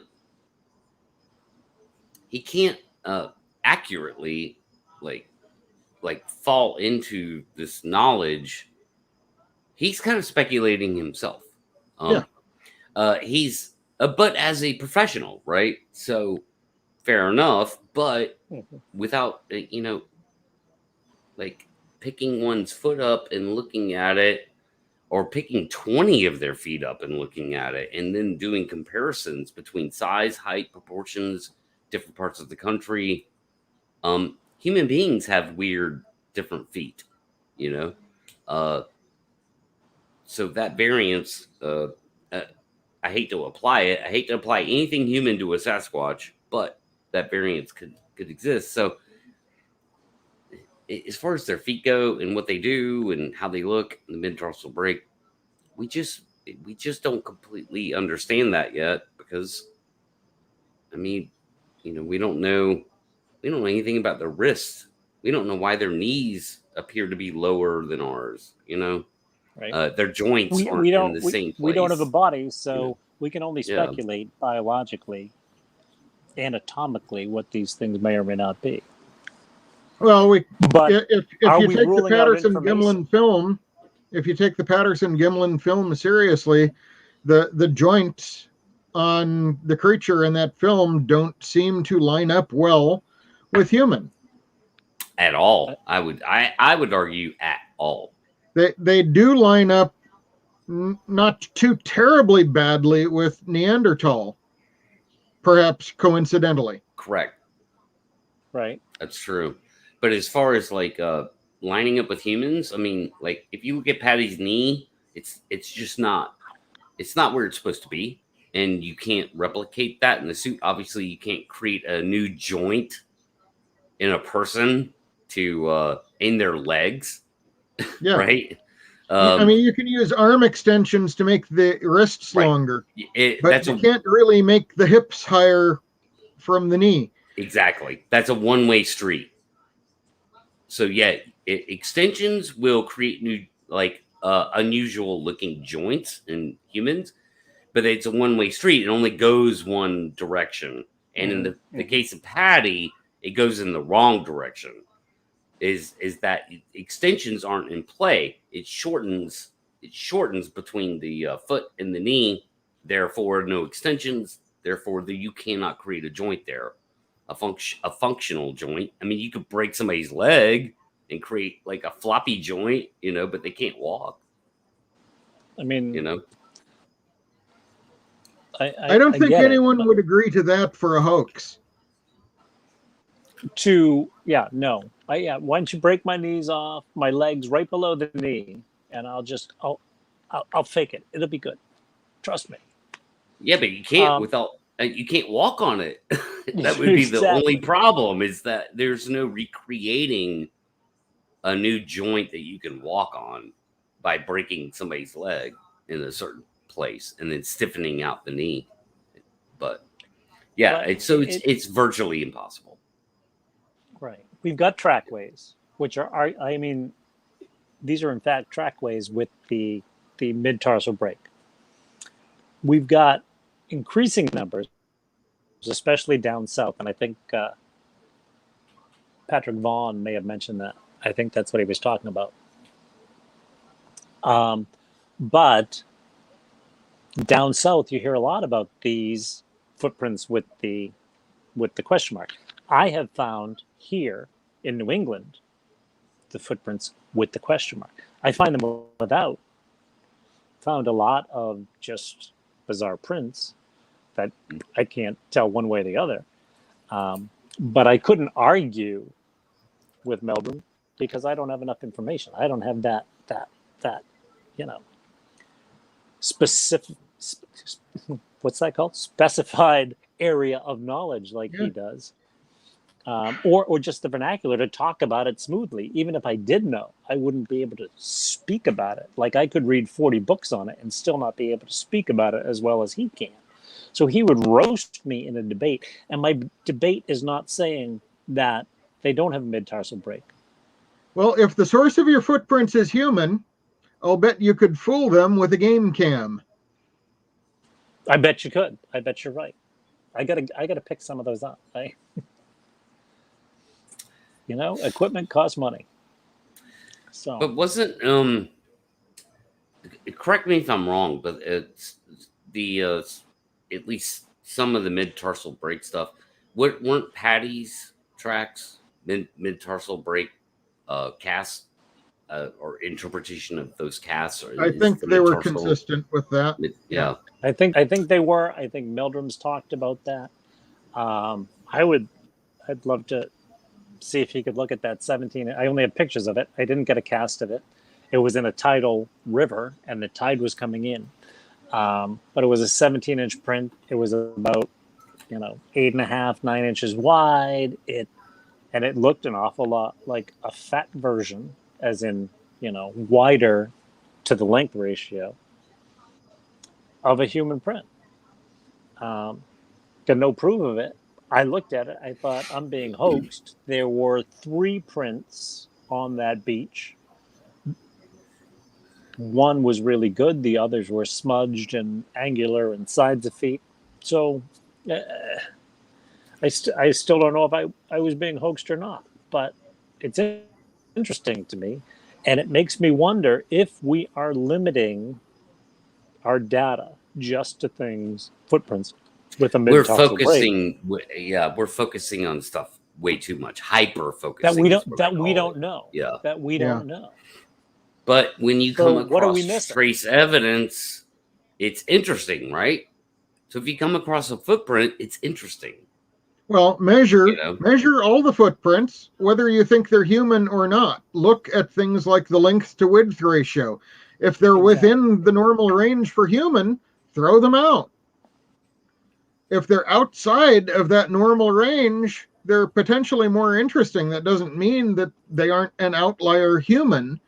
accurately like fall into this knowledge. He's kind of speculating himself. He's but as a professional, right? So fair enough, but without like picking one's foot up and looking at it, or picking 20 of their feet up and looking at it, and then doing comparisons between size, height, proportions, different parts of the country. Human beings have weird different feet, so that variance, I hate to apply it. I hate to apply anything human to a Sasquatch, but that variance could exist. So as far as their feet go and what they do and how they look in the mid-tarsal break, we just don't completely understand that yet, because I mean, we don't know anything about their wrists. We don't know why their knees appear to be lower than ours. Right. Their joints We aren't don't in the same place. we don't have a body, so we can only Yeah. speculate biologically, anatomically, what these things may or may not be. Well, But if are you we take the ruling out Patterson information? Gimlin film, if you take the Patterson Gimlin film seriously, the joints on the creature in that film don't seem to line up well with human. At all. I would argue at all. They do line up not too terribly badly with Neanderthal, perhaps coincidentally. Correct. right. That's true. But as far as like lining up with humans, I mean, like if you look at Patty's knee, it's just not where it's supposed to be, and you can't replicate that in the suit. Obviously, you can't create a new joint in a person to in their legs, Yeah. right? I mean, you can use arm extensions to make the wrists Right. longer, but that's you can't really make the hips higher from the knee. exactly. That's a one-way street. So yeah, extensions will create new, like unusual looking joints in humans, but it's a one-way street. It only goes one direction. And in the case of Patty, it goes in the wrong direction. Is that extensions aren't in play? It shortens between the foot and the knee. Therefore, no extensions. Therefore, you cannot create a joint there, a functional joint. I mean, you could break somebody's leg and create like a floppy joint, but they can't walk. I mean, I don't think anyone would agree to that for a hoax. No. Why don't you break my knees off, my legs right below the knee, and I'll fake it. It'll be good. Trust me. Yeah, but you can't you can't walk on it. That would be the only problem, is that there's no recreating a new joint that you can walk on by breaking somebody's leg in a certain place and then stiffening out the knee. But yeah, it's virtually impossible. Right. We've got trackways, which I mean, these are in fact trackways with the mid-tarsal break. We've got increasing numbers, especially down south, and I think Patrick Vaughn may have mentioned that. I think that's what he was talking about. But down south, you hear a lot about these footprints with the question mark. I have found here in New England the footprints with the question mark. I find them without. Found a lot of just bizarre prints that I can't tell one way or the other. But I couldn't argue with Meldrum because I don't have enough information. I don't have that specific, what's that called? Specified area of knowledge like he does. Or just the vernacular to talk about it smoothly. Even if I did know, I wouldn't be able to speak about it. Like I could read 40 books on it and still not be able to speak about it as well as he can. So he would roast me in a debate. And my debate is not saying that they don't have a mid-tarsal break. Well, if the source of your footprints is human, I'll bet you could fool them with a game cam. I bet you could. I bet you're right. I gotta pick some of those up. Equipment costs money. So, but wasn't correct me if I'm wrong, but it's the at least some of the mid-tarsal break stuff. Weren't Patty's tracks mid-tarsal break casts or interpretation of those casts? I think they were consistent with that. Yeah, I think they were. I think Meldrum's talked about that. I'd love to see if he could look at that 17. I only have pictures of it. I didn't get a cast of it. It was in a tidal river and the tide was coming in. But it was a 17-inch print. It was about 8.5, 9 inches wide. It looked an awful lot like a fat version, as in, wider to the length ratio of a human print. Got no proof of it. I looked at it. I thought, I'm being hoaxed. There were 3 prints on that beach. One was really good. The others were smudged and angular and sides of feet. So I still don't know if I was being hoaxed or not. But it's interesting to me. And it makes me wonder if we are limiting our data just to things, footprints, with a mid-tarsal break. We're focusing on stuff way too much, hyper focusing that we don't know. Yeah, that we don't know. But when you So come what are we across missing? trace evidence, it's interesting, right? So if you come across a footprint, it's interesting. Well, measure all the footprints, whether you think they're human or not. Look at things like the length to width ratio. If they're within the normal range for human, throw them out. If they're outside of that normal range, they're potentially more interesting. That doesn't mean that they aren't an outlier human.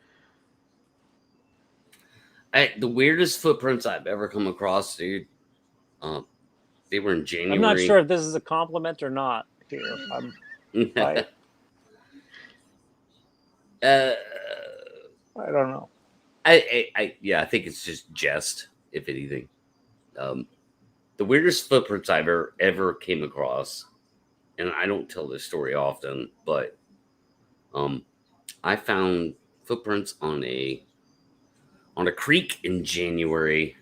The weirdest footprints I've ever come across, dude. They were in January. I'm not sure if this is a compliment or not. Here, I don't know. I think it's just jest, if anything. The weirdest footprints I've ever came across, and I don't tell this story often, but I found footprints on a creek in January.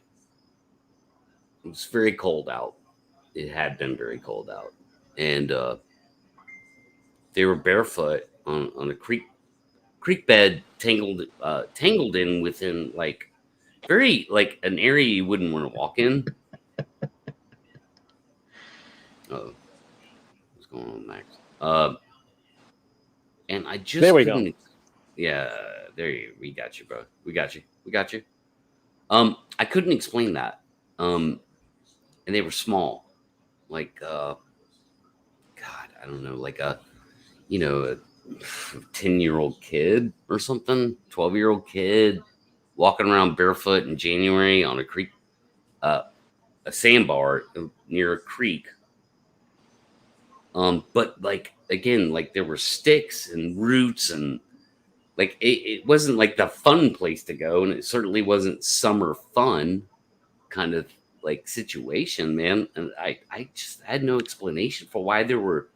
It was very cold out. It had been very cold out, and they were barefoot on a creek bed, tangled in within very an area you wouldn't want to walk in. Oh, what's going on, Max? And I just go. Yeah, we got you, bro. We got you. I couldn't explain that. And they were small, God, I don't know, like a 10-year-old kid or something, 12-year-old kid walking around barefoot in January on a creek, a sandbar near a creek. But again, there were sticks and roots, and it wasn't like the fun place to go, and it certainly wasn't summer fun kind of situation, man. And I just had no explanation for why there were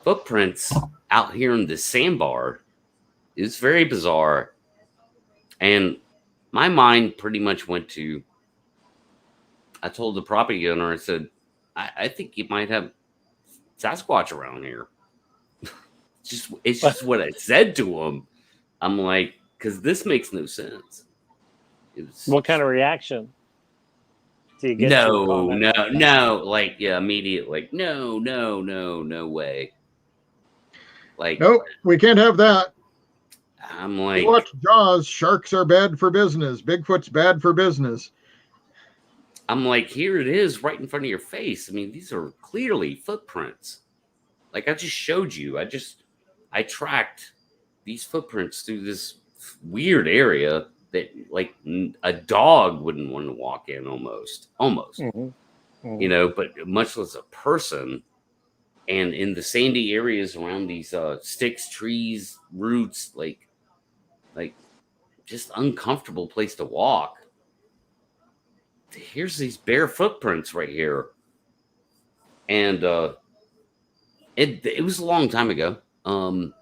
footprints out here in the sandbar. It was very bizarre, and my mind pretty much went to. I told the property owner, I said, I think you might have Sasquatch around here. It's just what I said to him. I'm like, because this makes no sense. What kind of reaction do you get? No, immediate, no way. Nope, we can't have that. I'm like, you watch Jaws, sharks are bad for business. Bigfoot's bad for business. I'm like, here it is right in front of your face. I mean, these are clearly footprints. I just showed you. I tracked these footprints through this weird area that a dog wouldn't want to walk in almost, Mm-hmm. But much less a person. And in the sandy areas around these sticks, trees, roots, just uncomfortable place to walk. Here's these bare footprints right here. And it was a long time ago. Oh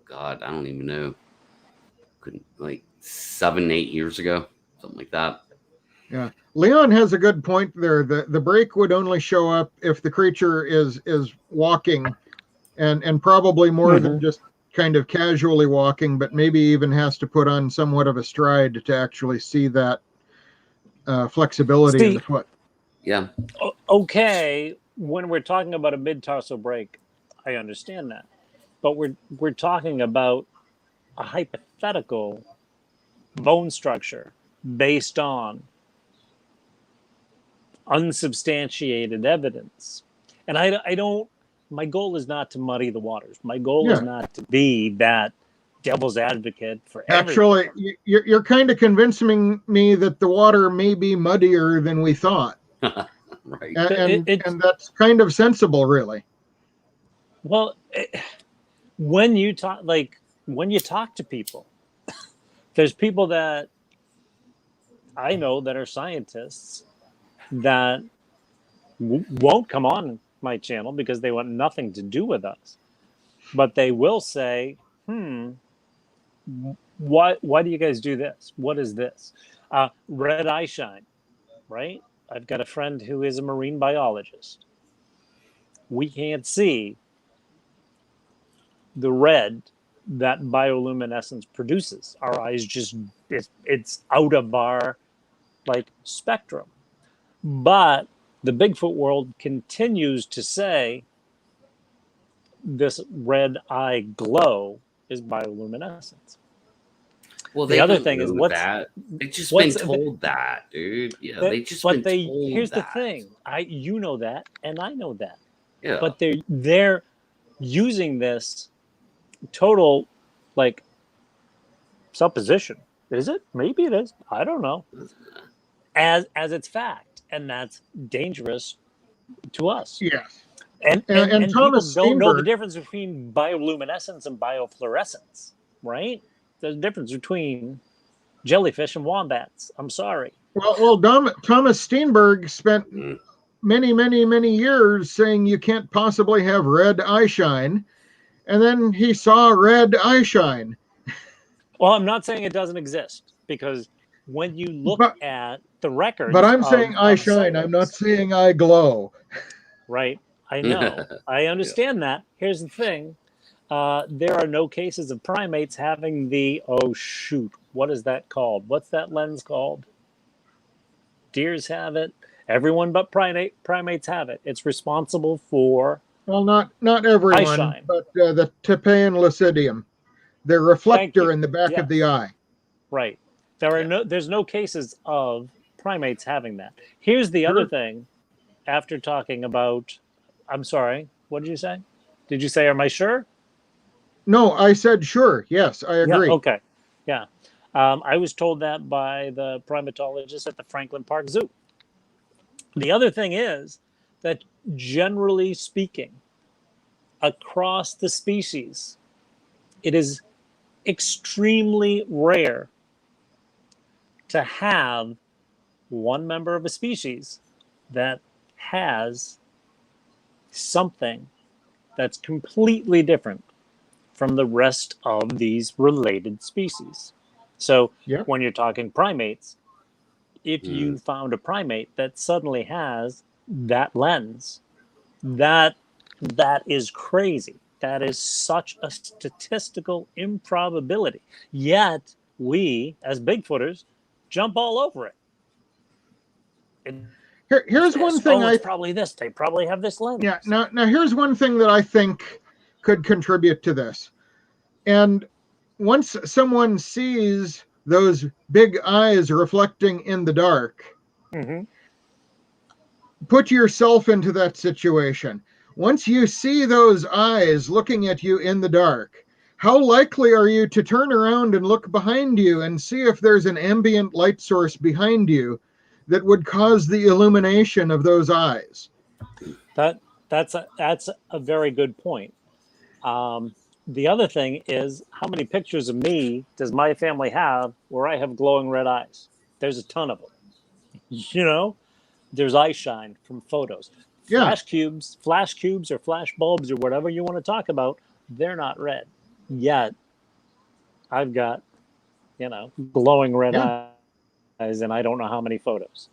God, I don't even know. Couldn't 7-8 years ago, something like that. Yeah, Leon has a good point there. The break would only show up if the creature is walking, and probably more than just kind of casually walking, but maybe even has to put on somewhat of a stride to actually see that flexibility of the foot. Yeah. Okay, when we're talking about a mid-tarsal break, I understand that, but we're talking about a hypothetical bone structure based on unsubstantiated evidence. And I don't, my goal is not to muddy the waters. My goal is Yeah. not to be that devil's advocate for everything. Actually, you're kind of convincing me that the water may be muddier than we thought. Right. And that's kind of sensible, really. Well, when you talk to people, there's people that I know that are scientists that won't come on my channel because they want nothing to do with us, but they will say, why do you guys do this? What is this? Red eye shine, right? I've got a friend who is a marine biologist. We can't see the red that bioluminescence produces. Our eyes just, it's out of our spectrum. But the Bigfoot world continues to say this red eye glow is bioluminescence. Well, The they other don't thing is, know that. They've just been told that, dude. Yeah, they just been told here's that. the thing. You know that, and I know that. Yeah. But they're using this total supposition. Is it? Maybe it is. I don't know. As its fact, and that's dangerous to us. Yes. And Thomas people don't know the Steenberg- difference between bioluminescence and biofluorescence, right? There's a difference between jellyfish and wombats. I'm sorry. Well, Thomas Steenberg spent many, many, many years saying you can't possibly have red eye shine, and then he saw red eye shine. Well, I'm not saying it doesn't exist, because when you look at the records, but I'm saying eye shine. I'm not saying eye glow. Right. I know. I understand that. Here's the thing. There are no cases of primates having the, what is that called? What's that lens called? Deers have it. Everyone but primates have it. It's responsible for... Well, not everyone, shine. but the Tapean lucidium, the reflector in the back of the eye. Right. There's no cases of primates having that. Here's the other thing. After talking about, I'm sorry, what did you say? Did you say, am I sure? No, I said sure. Yes, I agree. Yeah, okay. Yeah. I was told that by the primatologist at the Franklin Park Zoo. The other thing is that, generally speaking, across the species, it is extremely rare to have one member of a species that has something that's completely different from the rest of these related species. So when you're talking primates, if you found a primate that suddenly has that lens, that is crazy. That is such a statistical improbability. Yet we, as Bigfooters, jump all over it. Here's one thing. It's probably this. They probably have this lens. Yeah. Now here's one thing that I think could contribute to this. And once someone sees those big eyes reflecting in the dark, put yourself into that situation. Once you see those eyes looking at you in the dark, how likely are you to turn around and look behind you and see if there's an ambient light source behind you that would cause the illumination of those eyes? That's a very good point. The other thing is, how many pictures of me does my family have where I have glowing red eyes? There's a ton of them. You know, there's eye shine from photos. Yeah. Flash cubes or flash bulbs or whatever you want to talk about, they're not red. Yet I've got, glowing red eyes, and I don't know how many photos.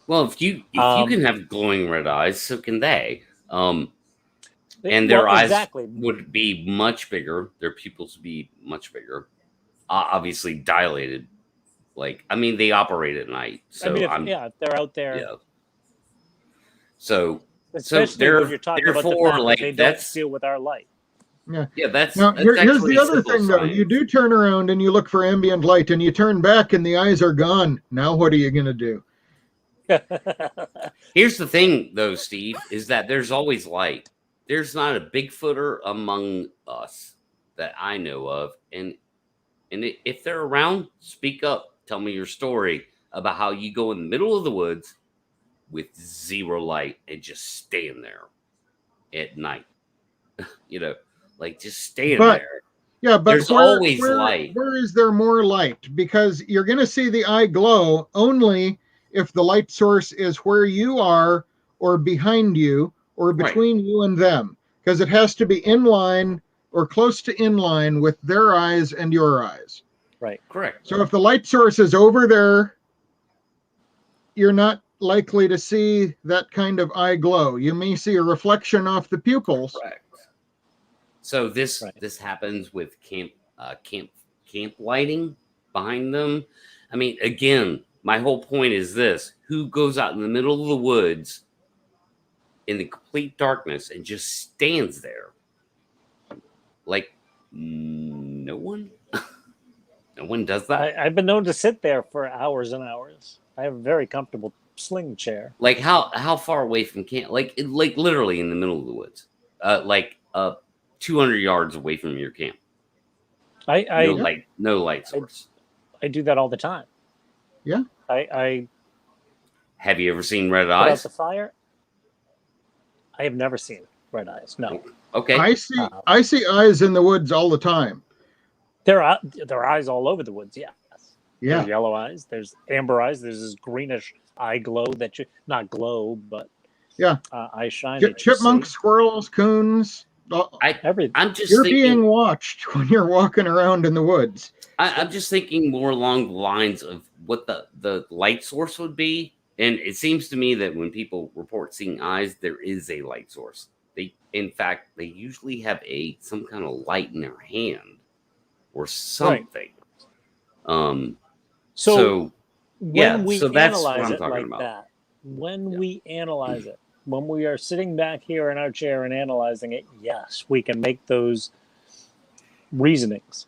Well, if you can have glowing red eyes, so can they. And their eyes would be much bigger. Their pupils would be much bigger. Obviously dilated. They operate at night. So if they're out there. Yeah. So especially when you're talking about the fact that they don't deal with our light. Yeah. Yeah, that's here's the other thing, though. You do turn around and you look for ambient light, and you turn back and the eyes are gone. Now what are you going to do? Here's the thing, though, Steve, is that there's always light. There's not a Bigfooter among us that I know of, and if they're around, speak up. Tell me your story about how you go in the middle of the woods with zero light and just stand there at night. You know, like just stand But- there. Yeah, but There's always light. Where is there more light? Because you're going to see the eye glow only if the light source is where you are, or behind you, or between you and them. Because it has to be in line or close to in line with their eyes and your eyes. Right. Correct. So if the light source is over there, you're not likely to see that kind of eye glow. You may see a reflection off the pupils. Correct. So this Right. this happens with camp lighting behind them. I mean, again, my whole point is this: who goes out in the middle of the woods in the complete darkness and just stands there? Like no one. No one does that. I've been known to sit there for hours and hours. I have a very comfortable sling chair. Like how far away from camp? Like literally in the middle of the woods. 200 yards away from your camp. No light source. I do that all the time. Yeah. I Have you ever seen red put out eyes? the fire. I have never seen red eyes. No, Okay. I see eyes in the woods all the time. there are eyes all over the woods. Yes. Yeah. There's yellow eyes. There's amber eyes. There's this greenish eye glow that you not glow, but Yeah. eye shine. that you Chipmunks, see. squirrels, coons. Everything. I'm just You're thinking. being watched when you're walking around in the woods. I'm just thinking more along the lines of what the light source would be. And it seems to me that when people report seeing eyes, there is a light source. In fact, they usually have some kind of light in their hand or something. So yeah, when we so that's what analyze I'm it talking like about. that, when we analyze it, when we are sitting back here in our chair and analyzing it, yes, we can make those reasonings.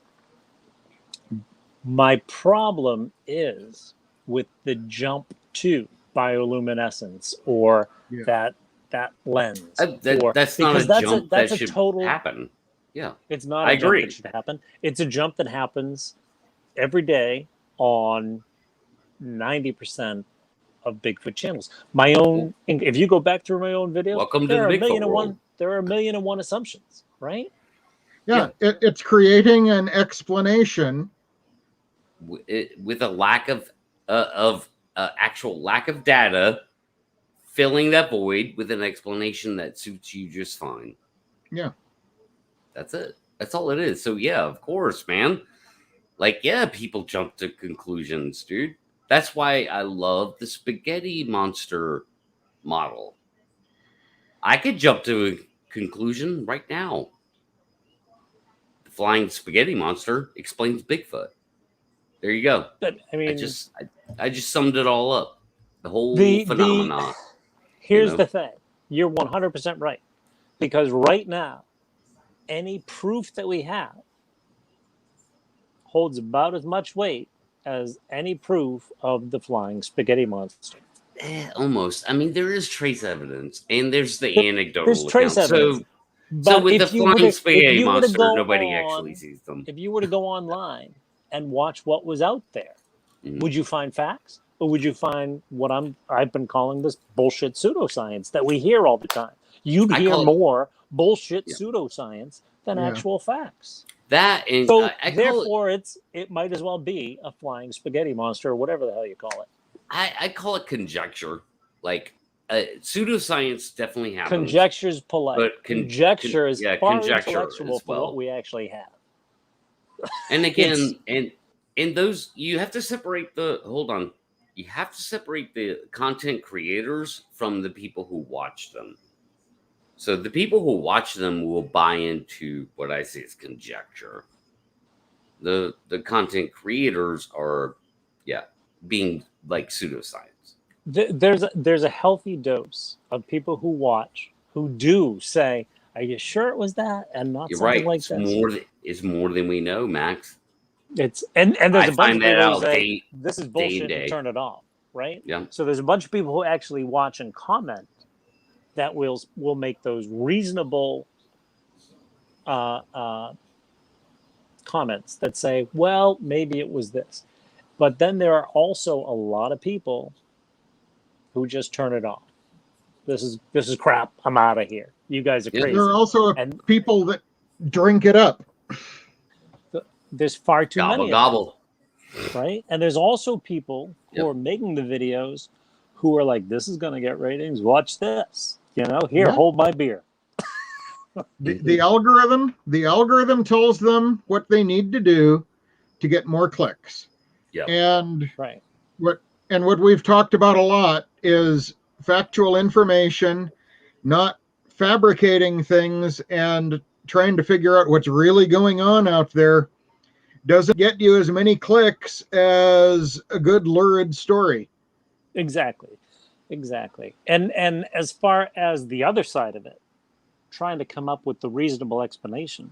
My problem is with the jump to bioluminescence or Yeah. that lens. That's not a because jump that's that a should total happen. Yeah. It's not I a jump agree. that should happen. It's a jump that happens every day on 90% of Bigfoot channels. My own, if you go back through my own videos, Welcome to there the are a Bigfoot million and world. one. There are a million and one assumptions, right? Yeah, it's creating an explanation. With a lack of actual lack of data, filling that void with an explanation that suits you just fine. Yeah. That's it. That's all it is. So yeah, of course, man. Like, yeah, people jump to conclusions, dude. That's why I love the spaghetti monster model. I could jump to a conclusion right now. The flying spaghetti monster explains Bigfoot. There you go. But I mean, I just summed it all up. The whole The- phenomena. here's know? the thing: you're 100% right, because right now, any proof that we have holds about as much weight as any proof of the flying spaghetti monster. Almost. I mean, there is trace evidence, and there's the There- anecdotal there's trace account. evidence. So But with the if you were flying to- spaghetti if you were to monster, go nobody on- actually sees them. If you were to go online and watch what was out there, Mhm. would you find facts, or would you find what I've been calling this bullshit pseudoscience that we hear all the time? You'd I hear call it- more bullshit Yeah. pseudoscience than Yeah. actual facts. That and So I call it. therefore, it might as well be a flying spaghetti monster or whatever the hell you call it. I call it conjecture. Like pseudoscience definitely happens. Conjecture's polite. But conjecture is far conjecture intellectual as for what well. we actually have. And It's- again, and those you have to separate the. Hold on. You have to separate the content creators from the people who watch them. So the people who watch them will buy into what I say is conjecture. The content creators are, being like pseudoscience. There's a healthy dose of people who watch who do say, "Are you sure it was that?" and not You're something right. like It's this. more than we know, Max. It's and there's I a bunch find of that people who out say day this is day bullshit and day. and turn it off. right? Yeah. So there's a bunch of people who actually watch and comment that will make those reasonable comments that say, well, maybe it was this. But then there are also a lot of people who just turn it off. This is crap. I'm out of here. You guys are Yeah. crazy. There are also And people that drink it up. there's far too Gobble many gobble. of them, right? And there's also people who Yep. are making the videos who are like, this is going to get ratings. Watch this. Here, Yeah. hold my beer. The algorithm tells them what they need to do to get more clicks. Yep. And Right. what we've talked about a lot is factual information, not fabricating things and trying to figure out what's really going on out there doesn't get you as many clicks as a good lurid story. Exactly. And as far as the other side of it, trying to come up with the reasonable explanation,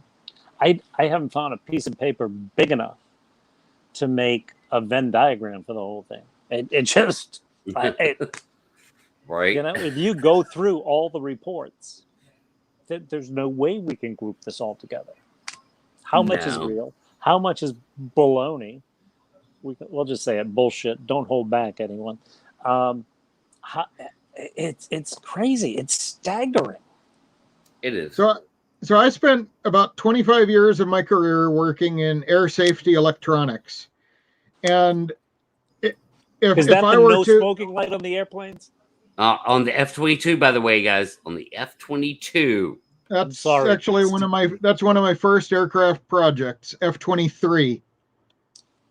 I haven't found a piece of paper big enough to make a Venn diagram for the whole thing. It just, Right. if you go through all the reports, there's no way we can group this all together. How much is No. real? How much is baloney? We'll just say it, bullshit. Don't hold back, anyone. It's crazy. It's staggering. It is. So I spent about 25 years of my career working in air safety electronics. And Is that the no smoking light on the airplanes? On the F-22, by the way, guys, on the F-22. That's actually one of my first aircraft projects, F-23,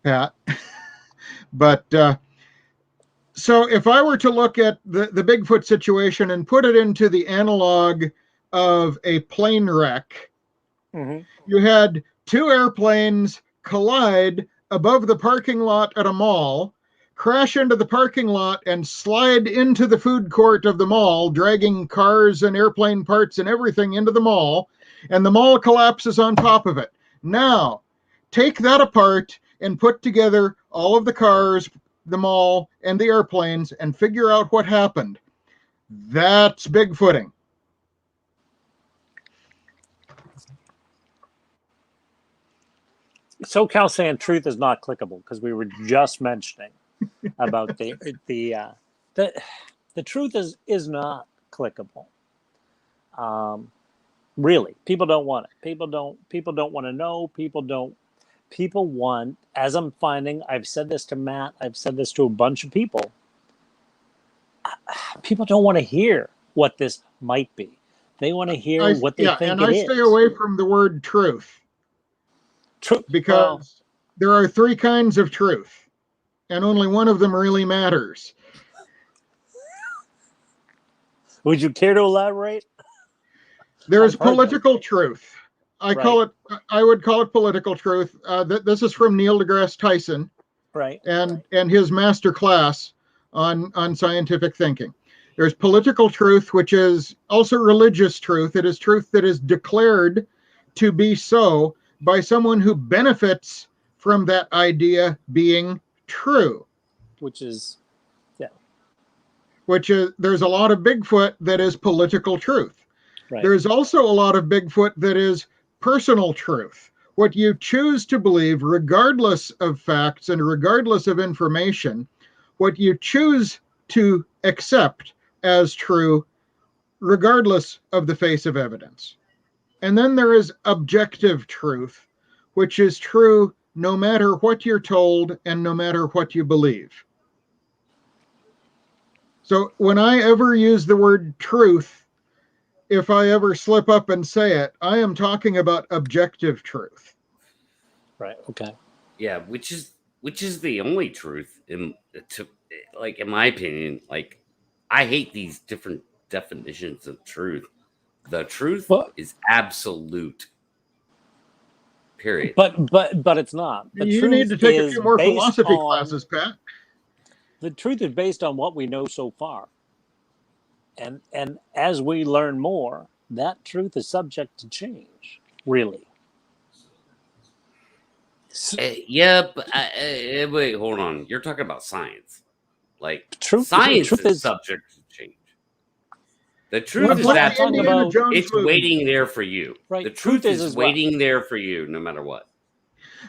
Pat. But so if I were to look at the Bigfoot situation and put it into the analog of a plane wreck, you had two airplanes collide above the parking lot at a mall, crash into the parking lot, and slide into the food court of the mall, dragging cars and airplane parts and everything into the mall, and the mall collapses on top of it. Now, take that apart and put together all of the cars, the mall, and the airplanes and figure out what happened. That's Bigfooting. SoCal saying truth is not clickable because we were just mentioning about the truth is not clickable. Really, people don't want it. People don't want to know. People want, as I'm finding, I've said this to Matt, I've said this to a bunch of people. People don't want to hear what this might be. They want to hear what they think it is. And I stay away from the word truth. Because there are three kinds of truth, and only one of them really matters. Would you care to elaborate? There's political truth. I would call it political truth. This is from Neil deGrasse Tyson, right? And his master class on scientific thinking. There's political truth, which is also religious truth. It is truth that is declared to be so by someone who benefits from that idea being true. There's a lot of Bigfoot that is political truth. Right. There's also a lot of Bigfoot that is personal truth. What you choose to believe, regardless of facts and regardless of information, what you choose to accept as true, regardless of the face of evidence. And then there is objective truth, which is true no matter what you're told and no matter what you believe. So when I ever use the word truth, if I ever slip up and say it, I am talking about objective truth. Right. Okay. Yeah, which is the only truth in my opinion. Like, I hate these different definitions of truth. The truth is absolute. Period. But it's not. You need to take a few more philosophy classes, Pat. The truth is based on what we know so far. And as we learn more, that truth is subject to change, really. Yeah, but wait, hold on. You're talking about science. Like Truth- science truth is is- subject to change. The truth What is about that the Indiana about- Jones it's movie? waiting there for you. Right. The truth is as well. waiting there for you, no matter what.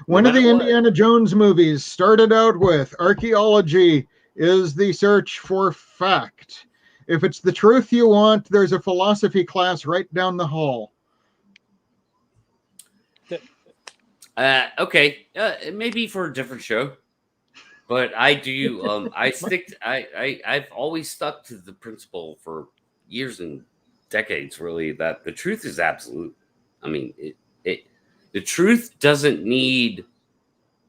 One No of the matter what. Indiana Jones movies started out with archaeology is the search for fact. If it's the truth you want, there's a philosophy class right down the hall. Okay, maybe for a different show, but I do. I've always stuck to the principle for years and decades, really, that the truth is absolute. I mean, the truth doesn't need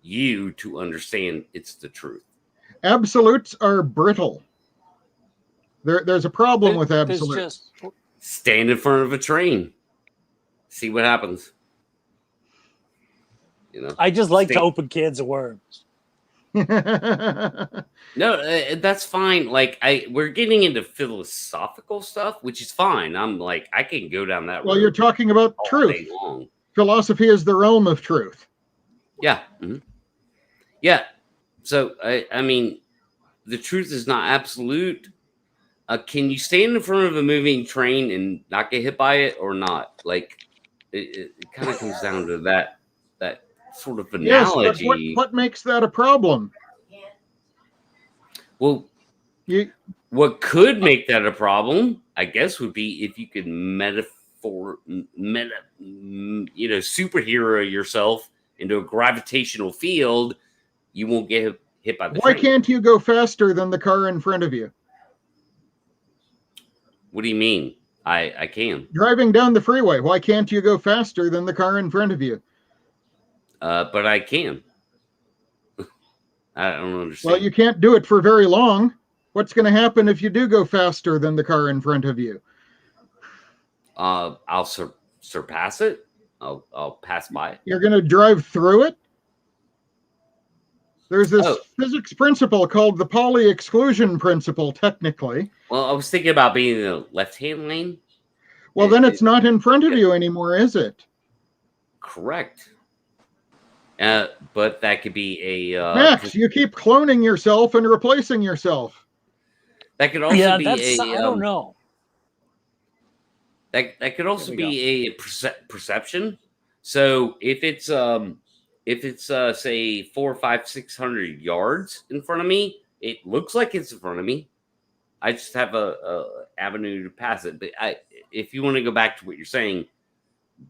you to understand it's the truth. Absolutes are brittle. There's a problem with There's absolutes. just Stand in front of a train, see what happens. You know, I just like to Stay- open cans of worms. No, that's fine. Like we're getting into philosophical stuff, which is fine. I'm like, I can go down that Well, road you're talking about all truth. day long. Philosophy is the realm of truth. Yeah, yeah. So I mean, the truth is not absolute. Can you stand in front of a moving train and not get hit by it or not? Like, it kind of comes down to that sort of Yes, but analogy. what makes that a problem? Well, You, what could make that a problem, I guess, would be if you could superhero yourself into a gravitational field. You won't get hit by the why train. can't you go faster than the car in front of you? What do you mean? I can. Driving down the freeway, why can't you go faster than the car in front of you? But I can. I don't understand. Well, you can't do it for very long. What's going to happen if you do go faster than the car in front of you? I'll surpass it. I'll pass by it. You're going to drive through it? There's this Oh. physics principle called the Pauli exclusion principle, technically. Well, I was thinking about being in the left-hand lane. Well, It- then it's it- not in front of you anymore, is it? Correct. But that could be a Max, you keep cloning yourself and replacing yourself. that could also Yeah, be that's a I don't know. that could also we be a perception. So if it's say 400, 500, 600 yards in front of me, it looks like it's in front of me. I just have a avenue to pass it. But if you want to go back to what you're saying,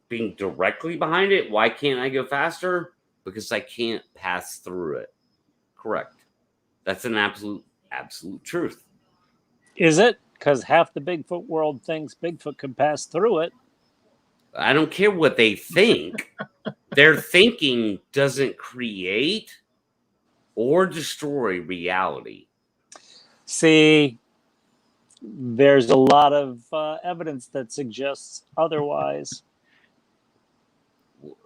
being directly behind it, why can't I go faster? Because I can't pass through it. Correct. That's an absolute truth. Is it? Because half the Bigfoot world thinks Bigfoot can pass through it. I don't care what they think. Their thinking doesn't create or destroy reality. See, there's a lot of evidence that suggests otherwise.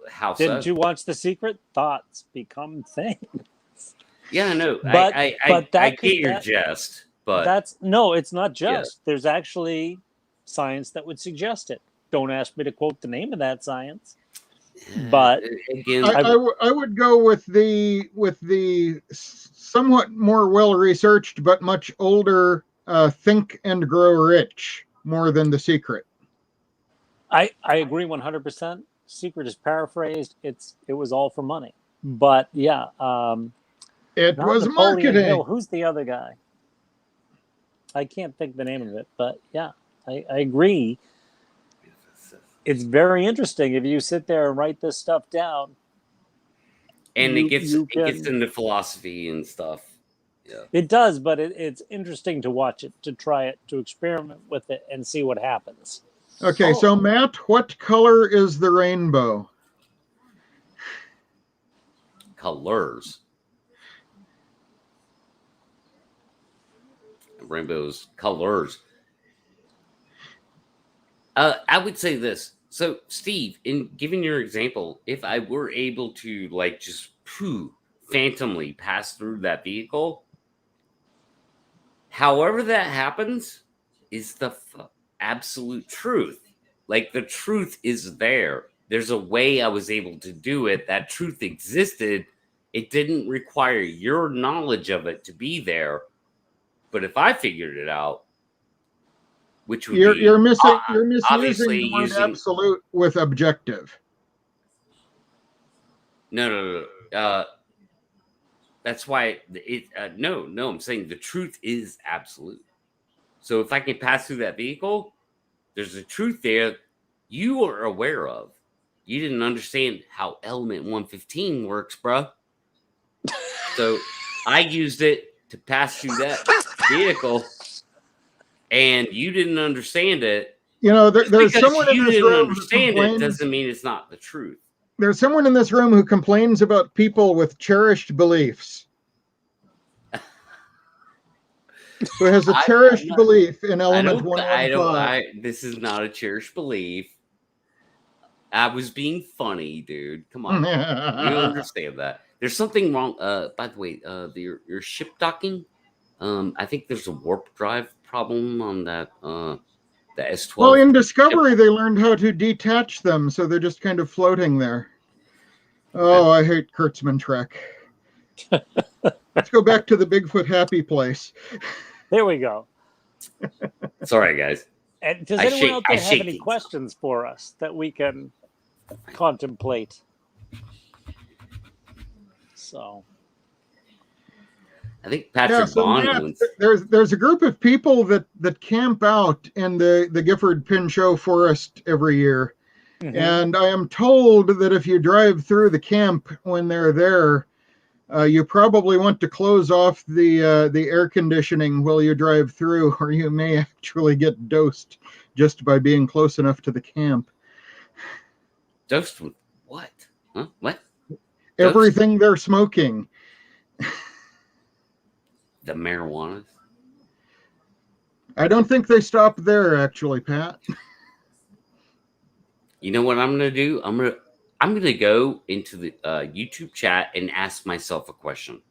How so? Didn't you watch The Secret? Thoughts become things. Yeah, I know. But- I but that I could- get your that- jest, but It's not just. There's actually science that would suggest it. Don't ask me to quote the name of that science. But again, I would go with the somewhat more well researched but much older Think and Grow Rich more than The Secret. I agree 100%. Secret is paraphrased. It was all for money. But yeah, It not was Napoleon marketing. Hill. Who's the other guy? I can't think the name of it, but yeah, I agree. It's very interesting if you sit there and write this stuff down. and you- it gets you into philosophy and stuff. Yeah. It does, but it's interesting to watch it, to try it, to experiment with it, and see what happens. Okay, so Matt, what color is the rainbow? Colors. Rainbows, colors. I would say this. So, Steve, in giving your example, if I were able to like just phantomly pass through that vehicle, however that happens is the absolute truth. Like the truth is there. There's a way I was able to do it. That truth existed. It didn't require your knowledge of it to be there. But if I figured it out, which would You're be you're missing you're obviously misusing the word using absolute with objective. no. That's why no. I'm saying the truth is absolute. So if I can pass through that vehicle, there's a truth there you are aware of. You didn't understand how element 115 works, bro. So I used it to pass through that vehicle, and you didn't understand it. You know, there's Because someone in you this didn't room who understand it complains. doesn't mean it's not the truth. There's someone in this room who complains about people with cherished beliefs. Who has a cherished belief in element 115. This is not a cherished belief. I was being funny, dude. Come on. You understand that. There's something wrong. By the way, your ship docking. I think there's a warp drive problem on that. The S12. Well, in Discovery, they learned how to detach them, so they're just kind of floating there. Oh, I hate Kurtzman Trek. Let's go back to the Bigfoot happy place. There we go. It's all right, guys. And does anyone out there have any questions for us that we can contemplate? So, I think Patrick Bond. There's a group of people that camp out in the Gifford Pinchot Forest every year, and I am told that if you drive through the camp when they're there, you probably want to close off the air conditioning while you drive through, or you may actually get dosed just by being close enough to the camp. Dosed with what? Huh? What? Everything they're smoking. The marijuana? I don't think they stop there, actually, Pat. You know what I'm gonna do? I'm gonna go into the YouTube chat and ask myself a question.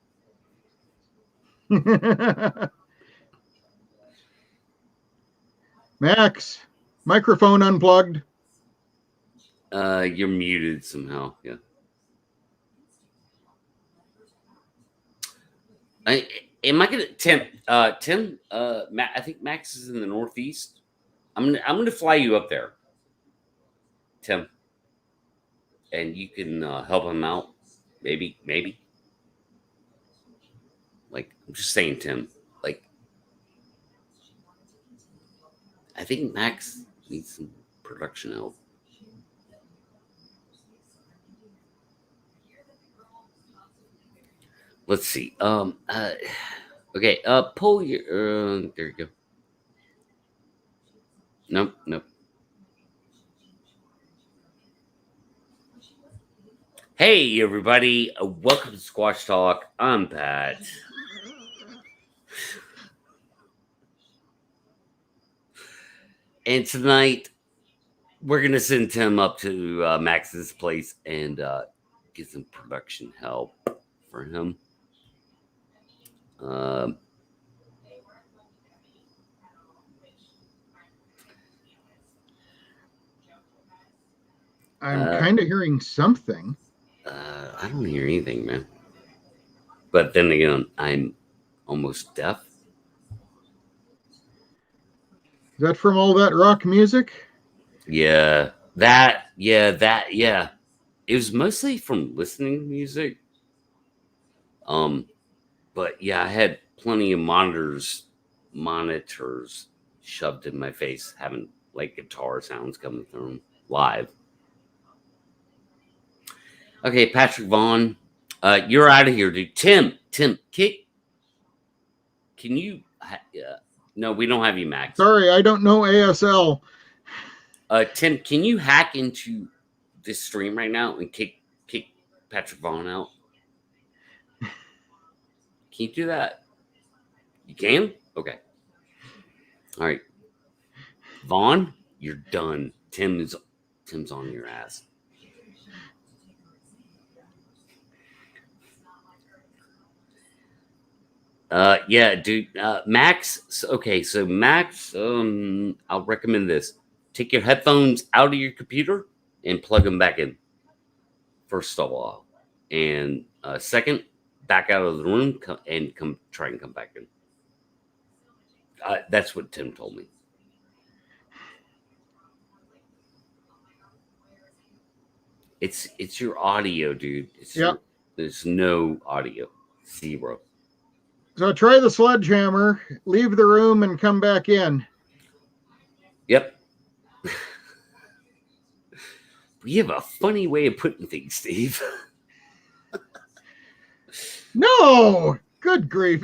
Max, microphone unplugged. You're muted somehow. Yeah. Am I gonna Tim? Matt, I think Max is in the Northeast. I'm gonna fly you up there, Tim, and you can help him out. Maybe. Like, I'm just saying, Tim. Like, I think Max needs some production help. Let's see. Okay. Pull your. There you go. Nope. Hey, everybody. Welcome to Squash Talk. I'm Pat. And tonight, we're going to send Tim up to Max's place and get some production help for him. I'm kind of hearing something. I don't hear anything, man. But then again, I'm almost deaf. Is that from all that rock music? Yeah. It was mostly from listening to music. But yeah, I had plenty of monitors shoved in my face, having like guitar sounds coming through them live. Okay, Patrick Vaughn, you're out of here, dude. Tim, kick. Can you? No, we don't have you, Max. Sorry, I don't know ASL. Tim, can you hack into this stream right now and kick Patrick Vaughn out? Can you do that? You can? Okay. All right. Vaughn, you're done. Tim's on your ass. Yeah, dude. Max. Okay, so Max, I'll recommend this. Take your headphones out of your computer and plug them back in. First of all, and second, back out of the room and come back in. That's what Tim told me. It's your audio, dude. There's no audio. Zero. So try the sledgehammer, leave the room, and come back in. Yep. We have a funny way of putting things, Steve. No, good grief.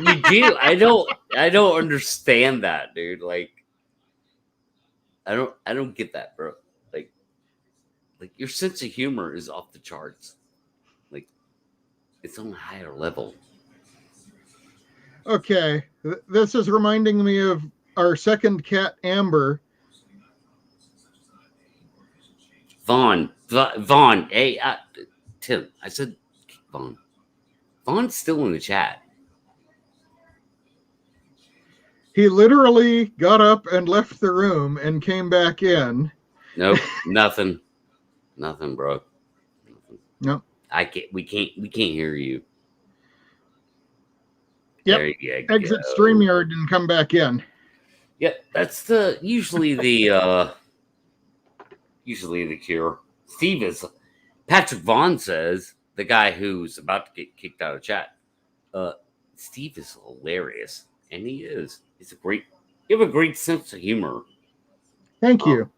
You do. I don't understand that, dude. Like, I don't get that, bro. Like your sense of humor is off the charts. Like, it's on a higher level. Okay, this is reminding me of our second cat, Amber. Vaughn, hey, Tim, I said Vaughn. Vaughn's still in the chat. He literally got up and left the room and came back in. Nope, nothing, bro. Nope. We can't hear you. Yep. There you Exit go. StreamYard and come back in. Yep, that's usually the cure. Steve is Patrick Vaughn says, the guy who's about to get kicked out of chat. Steve is hilarious, and he is. You have a great sense of humor. Thank you.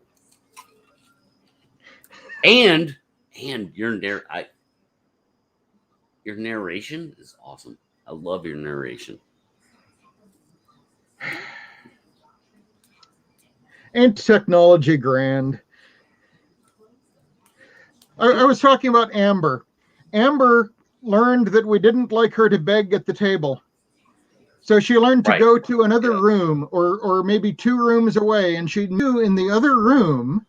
And your narration is awesome. I love your narration. Ain't technology grand? I was talking about Amber. Amber learned that we didn't like her to beg at the table. So she learned to go to another room or maybe 2 rooms away, and she knew in the other room,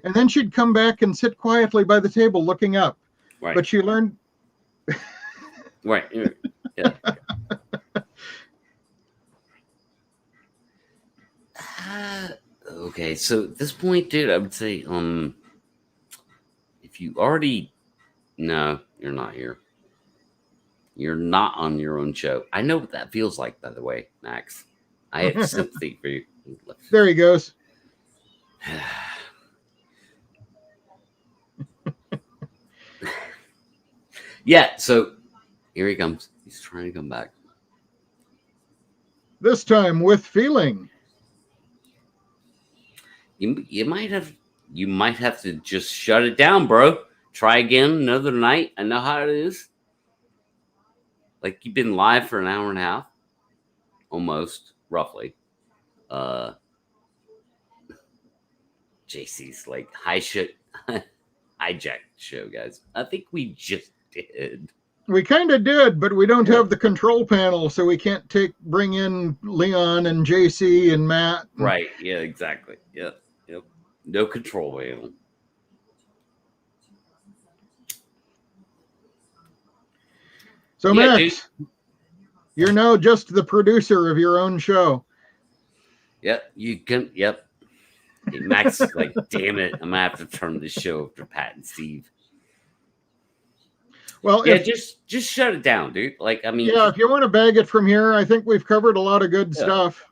and then she'd come back and sit quietly by the table looking up. Right. But she learned... Right. Yeah. Okay, so at this point, dude, I would say, if you already... No, you're not here. You're not on your own show. I know what that feels like, by the way, Max. I have sympathy for you. There he goes. Yeah, so here he comes. He's trying to come back. This time with feeling. You might have to just shut it down, bro. Try again another night. I know how it is. Like, you've been live for an hour and a half, almost, roughly. JC's like hijacked show, guys. I think we just did. We kind of did, but we don't have the control panel, so we can't bring in Leon and JC and Matt. Right. Yeah, exactly. Yep. No control panel. So, yeah, Max, you're now just the producer of your own show. Yep. You can. Yep. Hey, Max is like, damn it, I'm gonna have to turn this show over to Pat and Steve. Well, yeah, just shut it down, dude. Like, I mean, if you want to bag it from here, I think we've covered a lot of good stuff.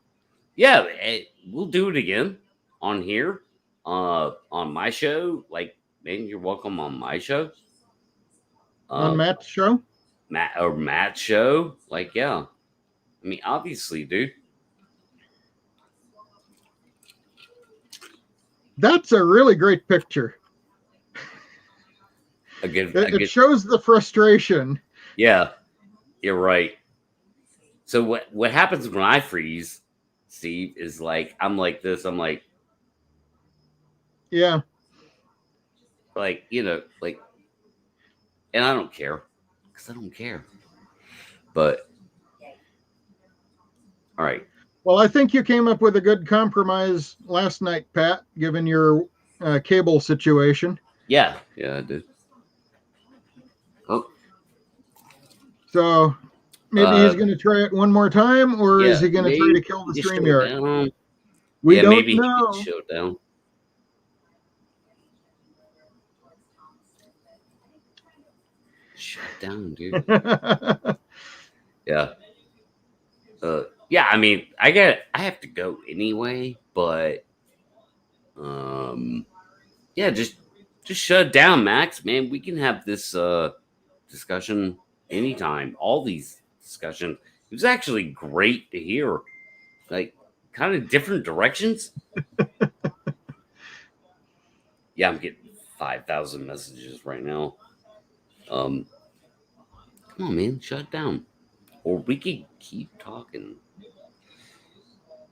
Yeah, we'll do it again on here, on my show. Like, man, you're welcome on my show. On Matt's show? Matt's show. Like, yeah. I mean, obviously, dude. That's a really great picture. It shows the frustration. Yeah, you're right. So what happens when I freeze, Steve, is like, I'm like this. I'm like, yeah, like, like, and I don't care because I don't care. But all right. Well, I think you came up with a good compromise last night, Pat, given your cable situation. Yeah, I did. Oh. So maybe he's going to try it one more time, or is he going to try to kill the StreamYard? We don't maybe know. He can show it down. Shut down, dude. Yeah. Yeah, I mean, I have to go anyway, but yeah, just shut it down, Max. Man, we can have this discussion anytime. All these discussions. It was actually great to hear, like, kind of different directions. Yeah, I'm getting 5,000 messages right now. Come on, man, shut it down, or we could keep talking.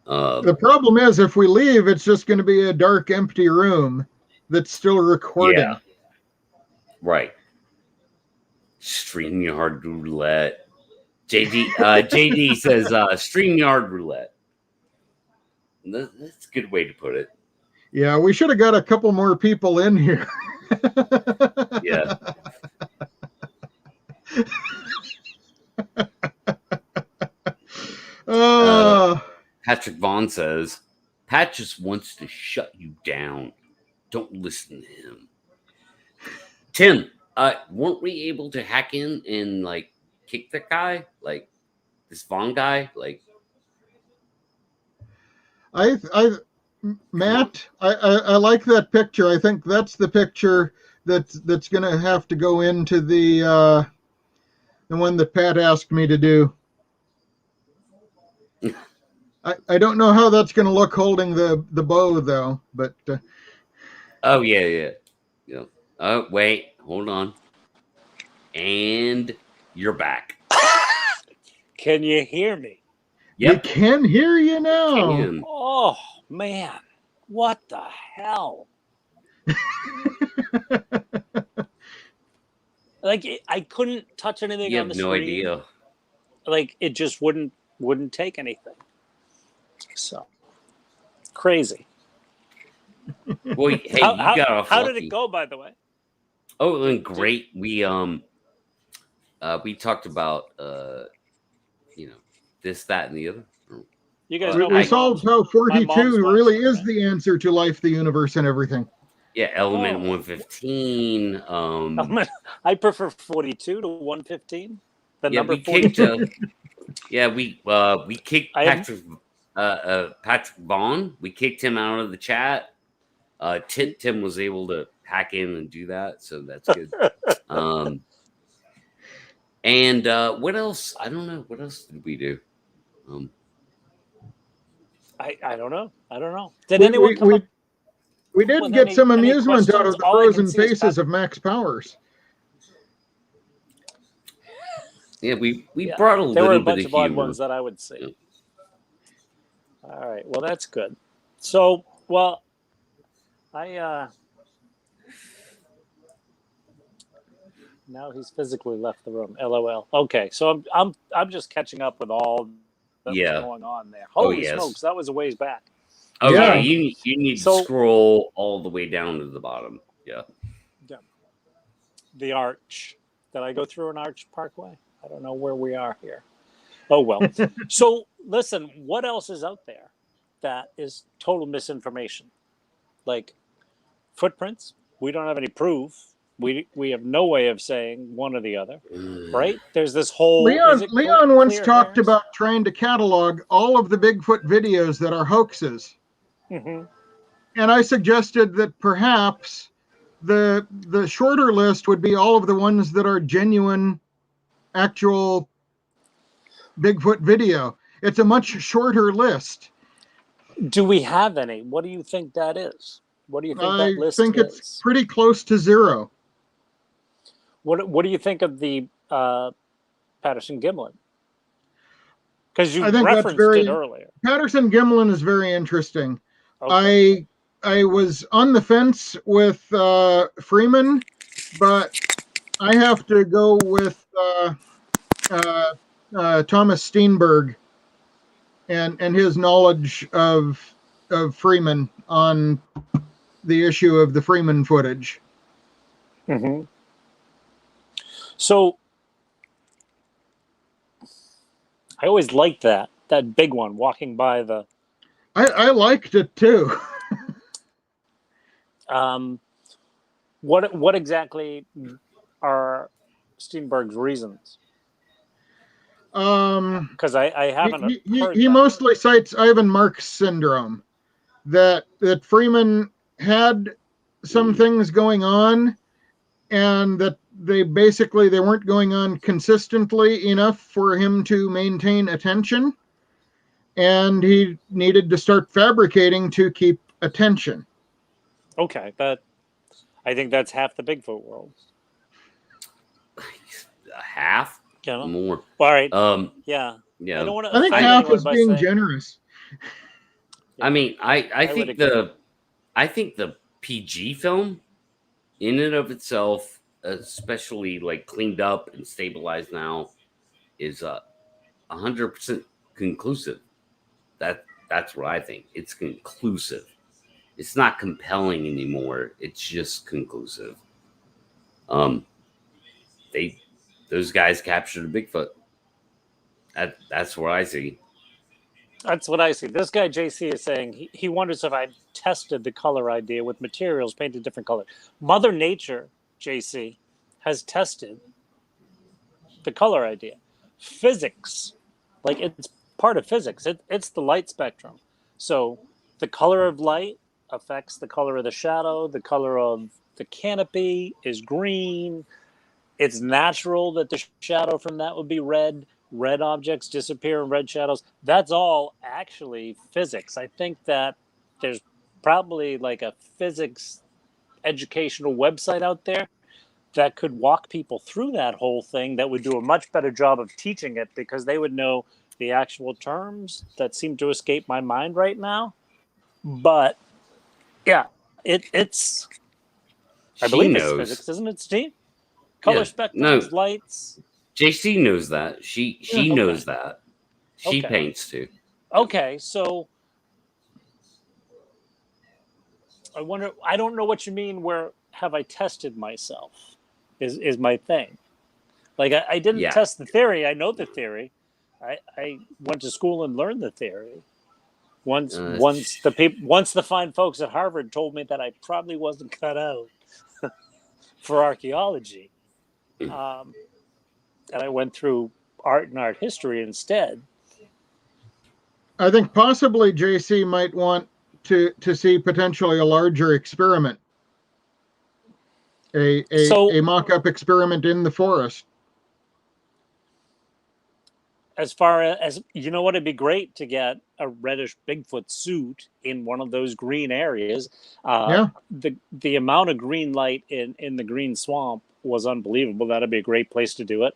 The problem is, if we leave, it's just going to be a dark, empty room that's still recording. Yeah, right. StreamYard roulette. JD says StreamYard roulette. That's a good way to put it. Yeah, we should have got a couple more people in here. Yeah. Patrick Vaughn says, Pat just wants to shut you down. Don't listen to him. Tim, weren't we able to hack in and like kick that guy? Like this Vaughn guy? Like Matt, I like that picture. I think that's the picture that's going to have to go into the one that Pat asked me to do. I don't know how that's going to look holding the bow though, but oh yeah. Oh wait, hold on. And you're back. Can you hear me? we can hear you now. Can. Oh man, what the hell? Like I couldn't touch anything You on have the no screen. idea. Like it just wouldn't take anything. So crazy. Well, hey, How- you how- got off. How lucky. did it go, by the way? Oh, it went great. We talked about this, that, and the other. You guys Uh, know We my I- solved mom's- how my mom's 42 watching, really is right? the answer to life, the universe, and everything. Yeah, Element Oh. 115. I prefer 42 to 115. The Yeah, number we kicked. 42. We kicked I have- Patrick Vaughn. We kicked him out of the chat. Tim was able to hack in and do that, so that's good. And what else? I don't know. What else did we do? I don't know. Did We- anyone we- come we- up? We did with get any some amusement out questions? of the All I can frozen see is faces of Max Powers. Yeah, we Yeah, brought a There were a little bunch bit of of odd humor. ones that I would see. All right. Well, that's good. So, well, I now he's physically left the room. LOL. Okay, so I'm just catching up with all that Yeah. was going on there. Holy yes. smokes, that was a ways back. Oh yeah, Yeah. you need So- to scroll all the way down to the bottom. Yeah. The Arch. Did I go through an Arch Parkway? I don't know where we are here. Oh well. So listen, what else is out there that is total misinformation? Like footprints. We don't have any proof. We have no way of saying one or the other, right? There's this whole Leon once clear talked hairs? about trying to catalog all of the Bigfoot videos that are hoaxes. Mhm. And I suggested that perhaps the shorter list would be all of the ones that are genuine, actual Bigfoot video. It's a much shorter list. Do we have any? What do you think that is? What do you think I that list think is? it's pretty close to zero. What do you think of the Patterson Gimlin? Because you I think that's referenced very- it earlier. Patterson Gimlin is very interesting. Okay. I was on the fence with Freeman, but I have to go with Thomas Steenberg and his knowledge of Freeman on the issue of the Freeman footage. Mm-hmm. So I always liked that big one walking by the. I liked it too. What exactly are Steenberg's reasons? Because I haven't heard he that. mostly cites Ivan Marks syndrome, that Freeman had some things going on, and that they weren't going on consistently enough for him to maintain attention, and he needed to start fabricating to keep attention. Okay, I think that's half the Bigfoot world. Half You know? more. All right. Yeah. I don't want to. I think half is being generous. I mean, I would think agree. I think the PG film, in and of itself, especially like cleaned up and stabilized now, is 100% conclusive. That's what I think. It's conclusive. It's not compelling anymore. It's just conclusive. Those guys captured a Bigfoot. That's what I see. That's what I see. This guy JC is saying he wonders if I tested the color idea with materials painted different color. Mother Nature, JC, has tested the color idea. Physics, like it's part of physics. It's the light spectrum. So the color of light affects the color of the shadow. The color of the canopy is green. It's natural that the shadow from that would be red. Red objects disappear in red shadows. That's all actually physics. I think that there's probably like a physics educational website out there that could walk people through that whole thing that would do a much better job of teaching it, because they would know the actual terms that seem to escape my mind right now. But yeah, it's I She believe it's knows. physics, isn't it, Steve? Color Yeah, spectrums, no. lights. JC knows that. She knows that. She Okay. paints too. Okay, so I wonder. I don't know what you mean. Where have I tested myself? Is my thing. Like I didn't Yeah. test the theory. I know the theory. I went to school and learned the theory. Once the fine folks at Harvard told me that I probably wasn't cut out for archaeology, and I went through art and art history instead. I think possibly JC might want to see potentially a larger experiment, a mock-up experiment in the forest. As far as you know, what it'd be great to get a reddish Bigfoot suit in one of those green areas. Yeah. The amount of green light in the green swamp was unbelievable. That'd be a great place to do it.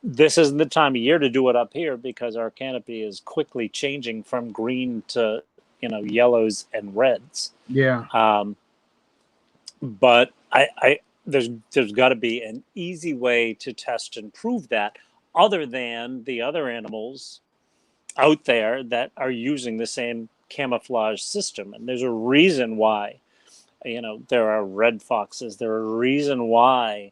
This isn't the time of year to do it up here because our canopy is quickly changing from green to yellows and reds. Yeah. But there's got to be an easy way to test and prove that, other than the other animals out there that are using the same camouflage system. And there's a reason why, there are red foxes. There are a reason why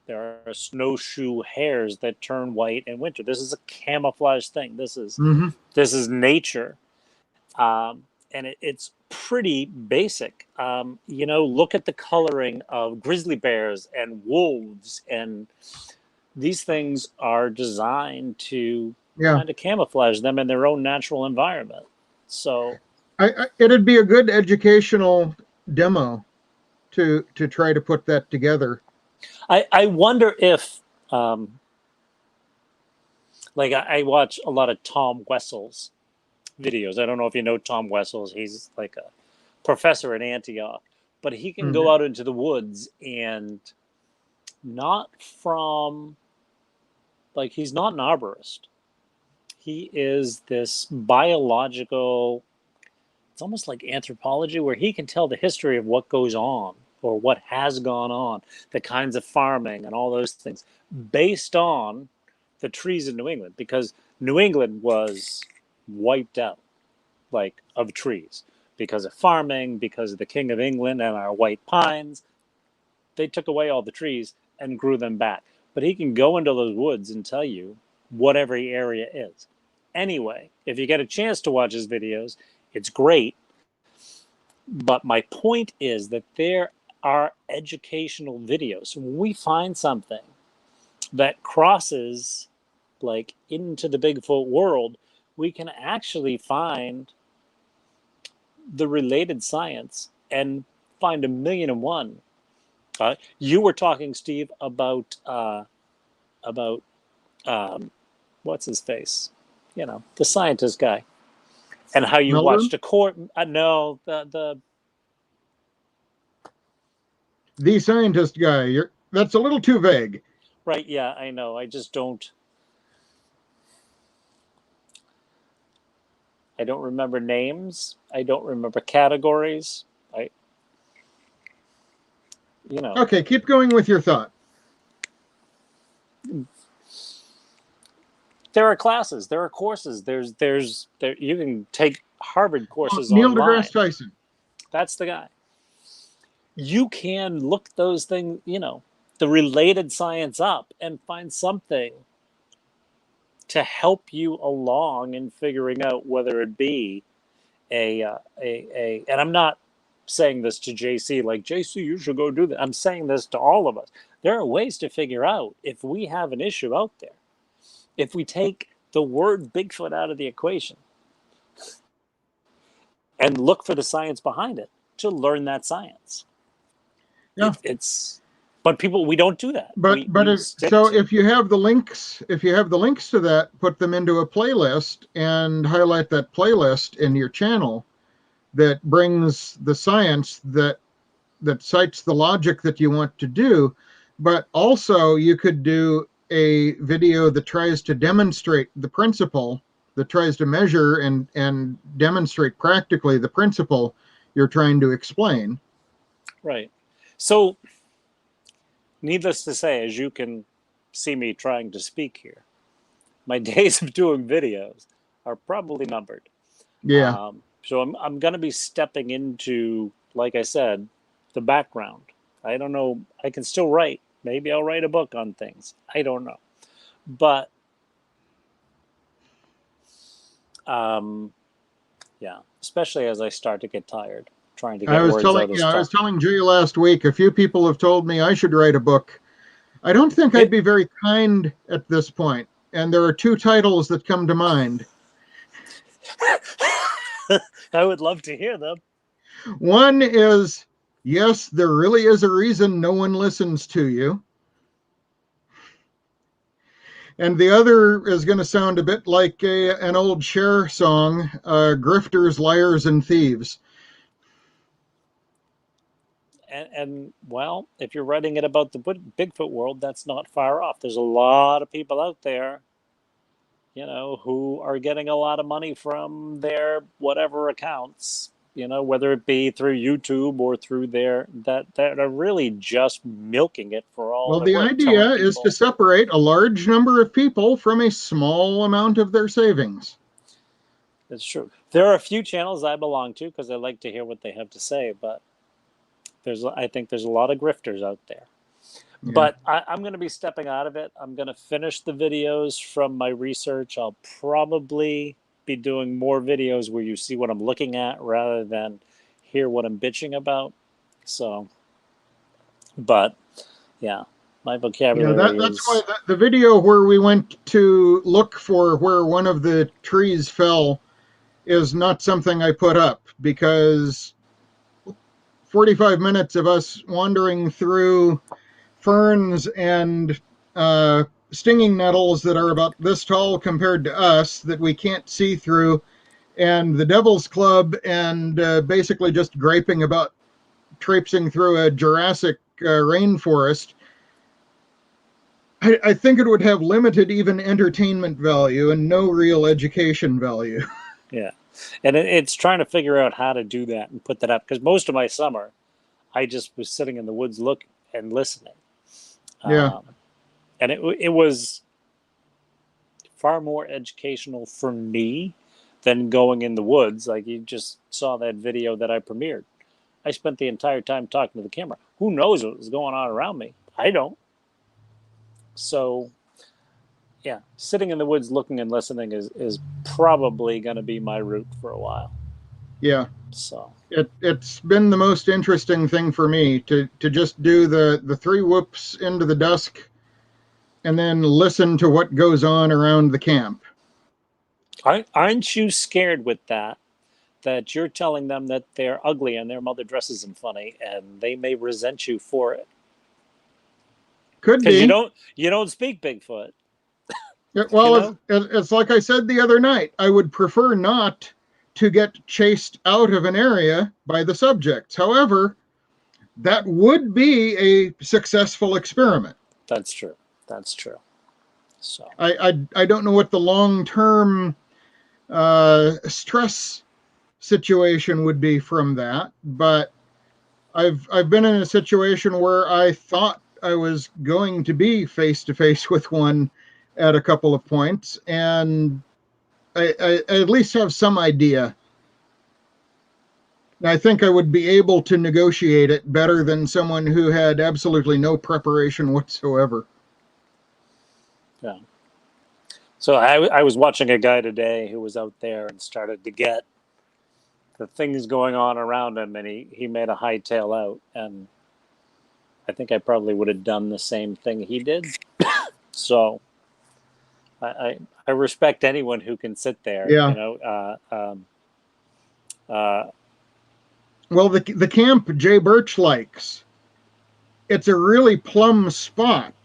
there are snowshoe hares that turn white in winter. This is a camouflage thing. This is nature. And it's pretty basic. Look at the coloring of grizzly bears and wolves, and these things are designed to kind of camouflage them in their own natural environment. So it'd be a good educational demo to try to put that together. I wonder if, I watch a lot of Tom Wessel's videos. I don't know if you know Tom Wessels. He's like a professor at Antioch, but he can go out into the woods and he's not an arborist. He is this biological, it's almost like anthropology, where he can tell the history of what goes on or what has gone on, the kinds of farming and all those things based on the trees in New England, because New England was wiped out of trees because of farming, because of the King of England and our white pines. They took away all the trees and grew them back. But he can go into those woods and tell you what every area is. Anyway, if you get a chance to watch his videos, it's great. But my point is that there are educational videos. So when we find something that crosses like into the Bigfoot world, we can actually find the related science and find 1,000,001. You were talking, Steve, about what's his face? You know, the scientist guy, and how you Melvin? watched a court. No, The scientist guy. That's a little too vague. right. Yeah, I know. I just don't. I don't remember names. I don't remember categories. You know. Okay, keep going with your thought. There are classes. There are courses. There. You can take Harvard courses Neil online. deGrasse Tyson. That's the guy. You can look those things, you know, the related science up and find something to help you along in figuring out whether it be and I'm not saying this to JC like, JC, you should go do that. I'm saying this to all of us. There are ways to figure out if we have an issue out there. If we take the word Bigfoot out of the equation and look for the science behind it to learn that science. Yeah. But people, we don't do that. If you have the links to that, put them into a playlist and highlight that playlist in your channel that brings the science that cites the logic that you want to do. But also you could do a video that tries to demonstrate the principle, that tries to measure and demonstrate practically the principle you're trying to explain. Right. So, needless to say, as you can see me trying to speak here, my days of doing videos are probably numbered. Yeah. So I'm going to be stepping into, like I said, the background. I don't know. I can still write. Maybe I'll write a book on things. I don't know. But, yeah, especially as I start to get tired trying to get words out of stuff. I was telling Jay last week, a few people have told me I should write a book. I don't think I'd be very kind at this point. And there are two titles that come to mind. I would love to hear them. One is, yes, there really is a reason no one listens to you. And the other is going to sound a bit like an old Cher song, Grifters, Liars, and Thieves. And well, if you're writing it about the Bigfoot world, that's not far off. There's a lot of people out there, you know, who are getting a lot of money from their whatever accounts, you know, whether it be through YouTube or through that are really just milking it for all. Well, the idea is to separate a large number of people from a small amount of their savings. It's true. There are a few channels I belong to because I like to hear what they have to say, but I think there's a lot of grifters out there. Yeah. But I'm going to be stepping out of it. I'm going to finish the videos from my research. I'll probably be doing more videos where you see what I'm looking at rather than hear what I'm bitching about. So, but yeah, my vocabulary that's why the video where we went to look for where one of the trees fell is not something I put up, because 45 minutes of us wandering through ferns and stinging nettles that are about this tall compared to us that we can't see through, and the Devil's Club, and basically just griping about traipsing through a Jurassic rainforest. I think it would have limited even entertainment value and no real education value. Yeah. And it's trying to figure out how to do that and put that up, because most of my summer, I just was sitting in the woods looking and listening. Yeah. And it was far more educational for me than going in the woods. Like you just saw that video that I premiered. I spent the entire time talking to the camera. Who knows what was going on around me? I don't. So, yeah, sitting in the woods looking and listening is probably going to be my route for a while. Yeah. So it's been the most interesting thing for me to just do the three whoops into the dusk and then listen to what goes on around the camp. Aren't you scared with that? That you're telling them that they're ugly and their mother dresses them funny, and they may resent you for it Could because be. you don't speak Bigfoot. Yeah, well, you know? it's like I said the other night. I would prefer not to get chased out of an area by the subjects. However, that would be a successful experiment. That's true. That's true. So I don't know what the long-term stress situation would be from that, but I've been in a situation where I thought I was going to be face to face with one at a couple of points, and I at least have some idea. I think I would be able to negotiate it better than someone who had absolutely no preparation whatsoever. yeah. So I was watching a guy today who was out there and started to get the things going on around him, and he made a hightail out, and I think I probably would have done the same thing he did. So I respect anyone who can sit there. Yeah. You know. Well, the camp Jay Birch likes, it's a really plumb spot,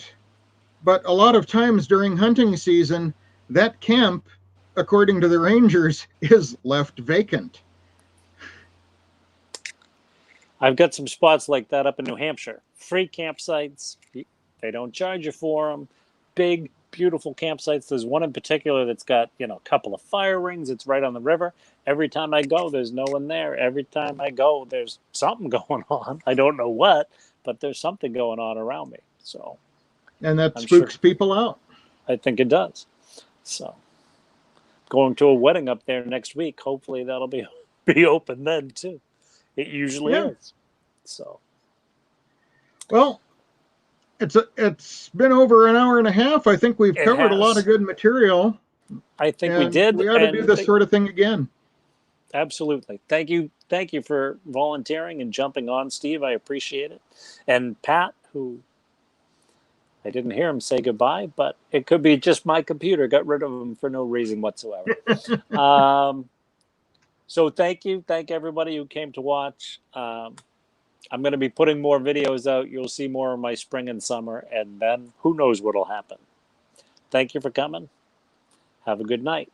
but a lot of times during hunting season, that camp, according to the rangers, is left vacant. I've got some spots like that up in New Hampshire. Free campsites. They don't charge you for them. Big, beautiful campsites. There's one in particular that's got, a couple of fire rings. It's right on the river. Every time I go, there's no one there. Every time I go, there's something going on. I don't know what, but there's something going on around me. So, and that I'm spooks sure people out. I think it does. So, going to a wedding up there next week. Hopefully that'll be open then too. It usually is. So, well, it's been over an hour and a half. I think we've covered a lot of good material. I think we did. We ought to do this sort of thing again. Absolutely. Thank you for volunteering and jumping on, Steve. I appreciate it. And Pat, who I didn't hear him say goodbye, but it could be just my computer got rid of him for no reason whatsoever. So thank you. Thank everybody who came to watch. I'm going to be putting more videos out. You'll see more of my spring and summer, and then who knows what'll happen. Thank you for coming. Have a good night.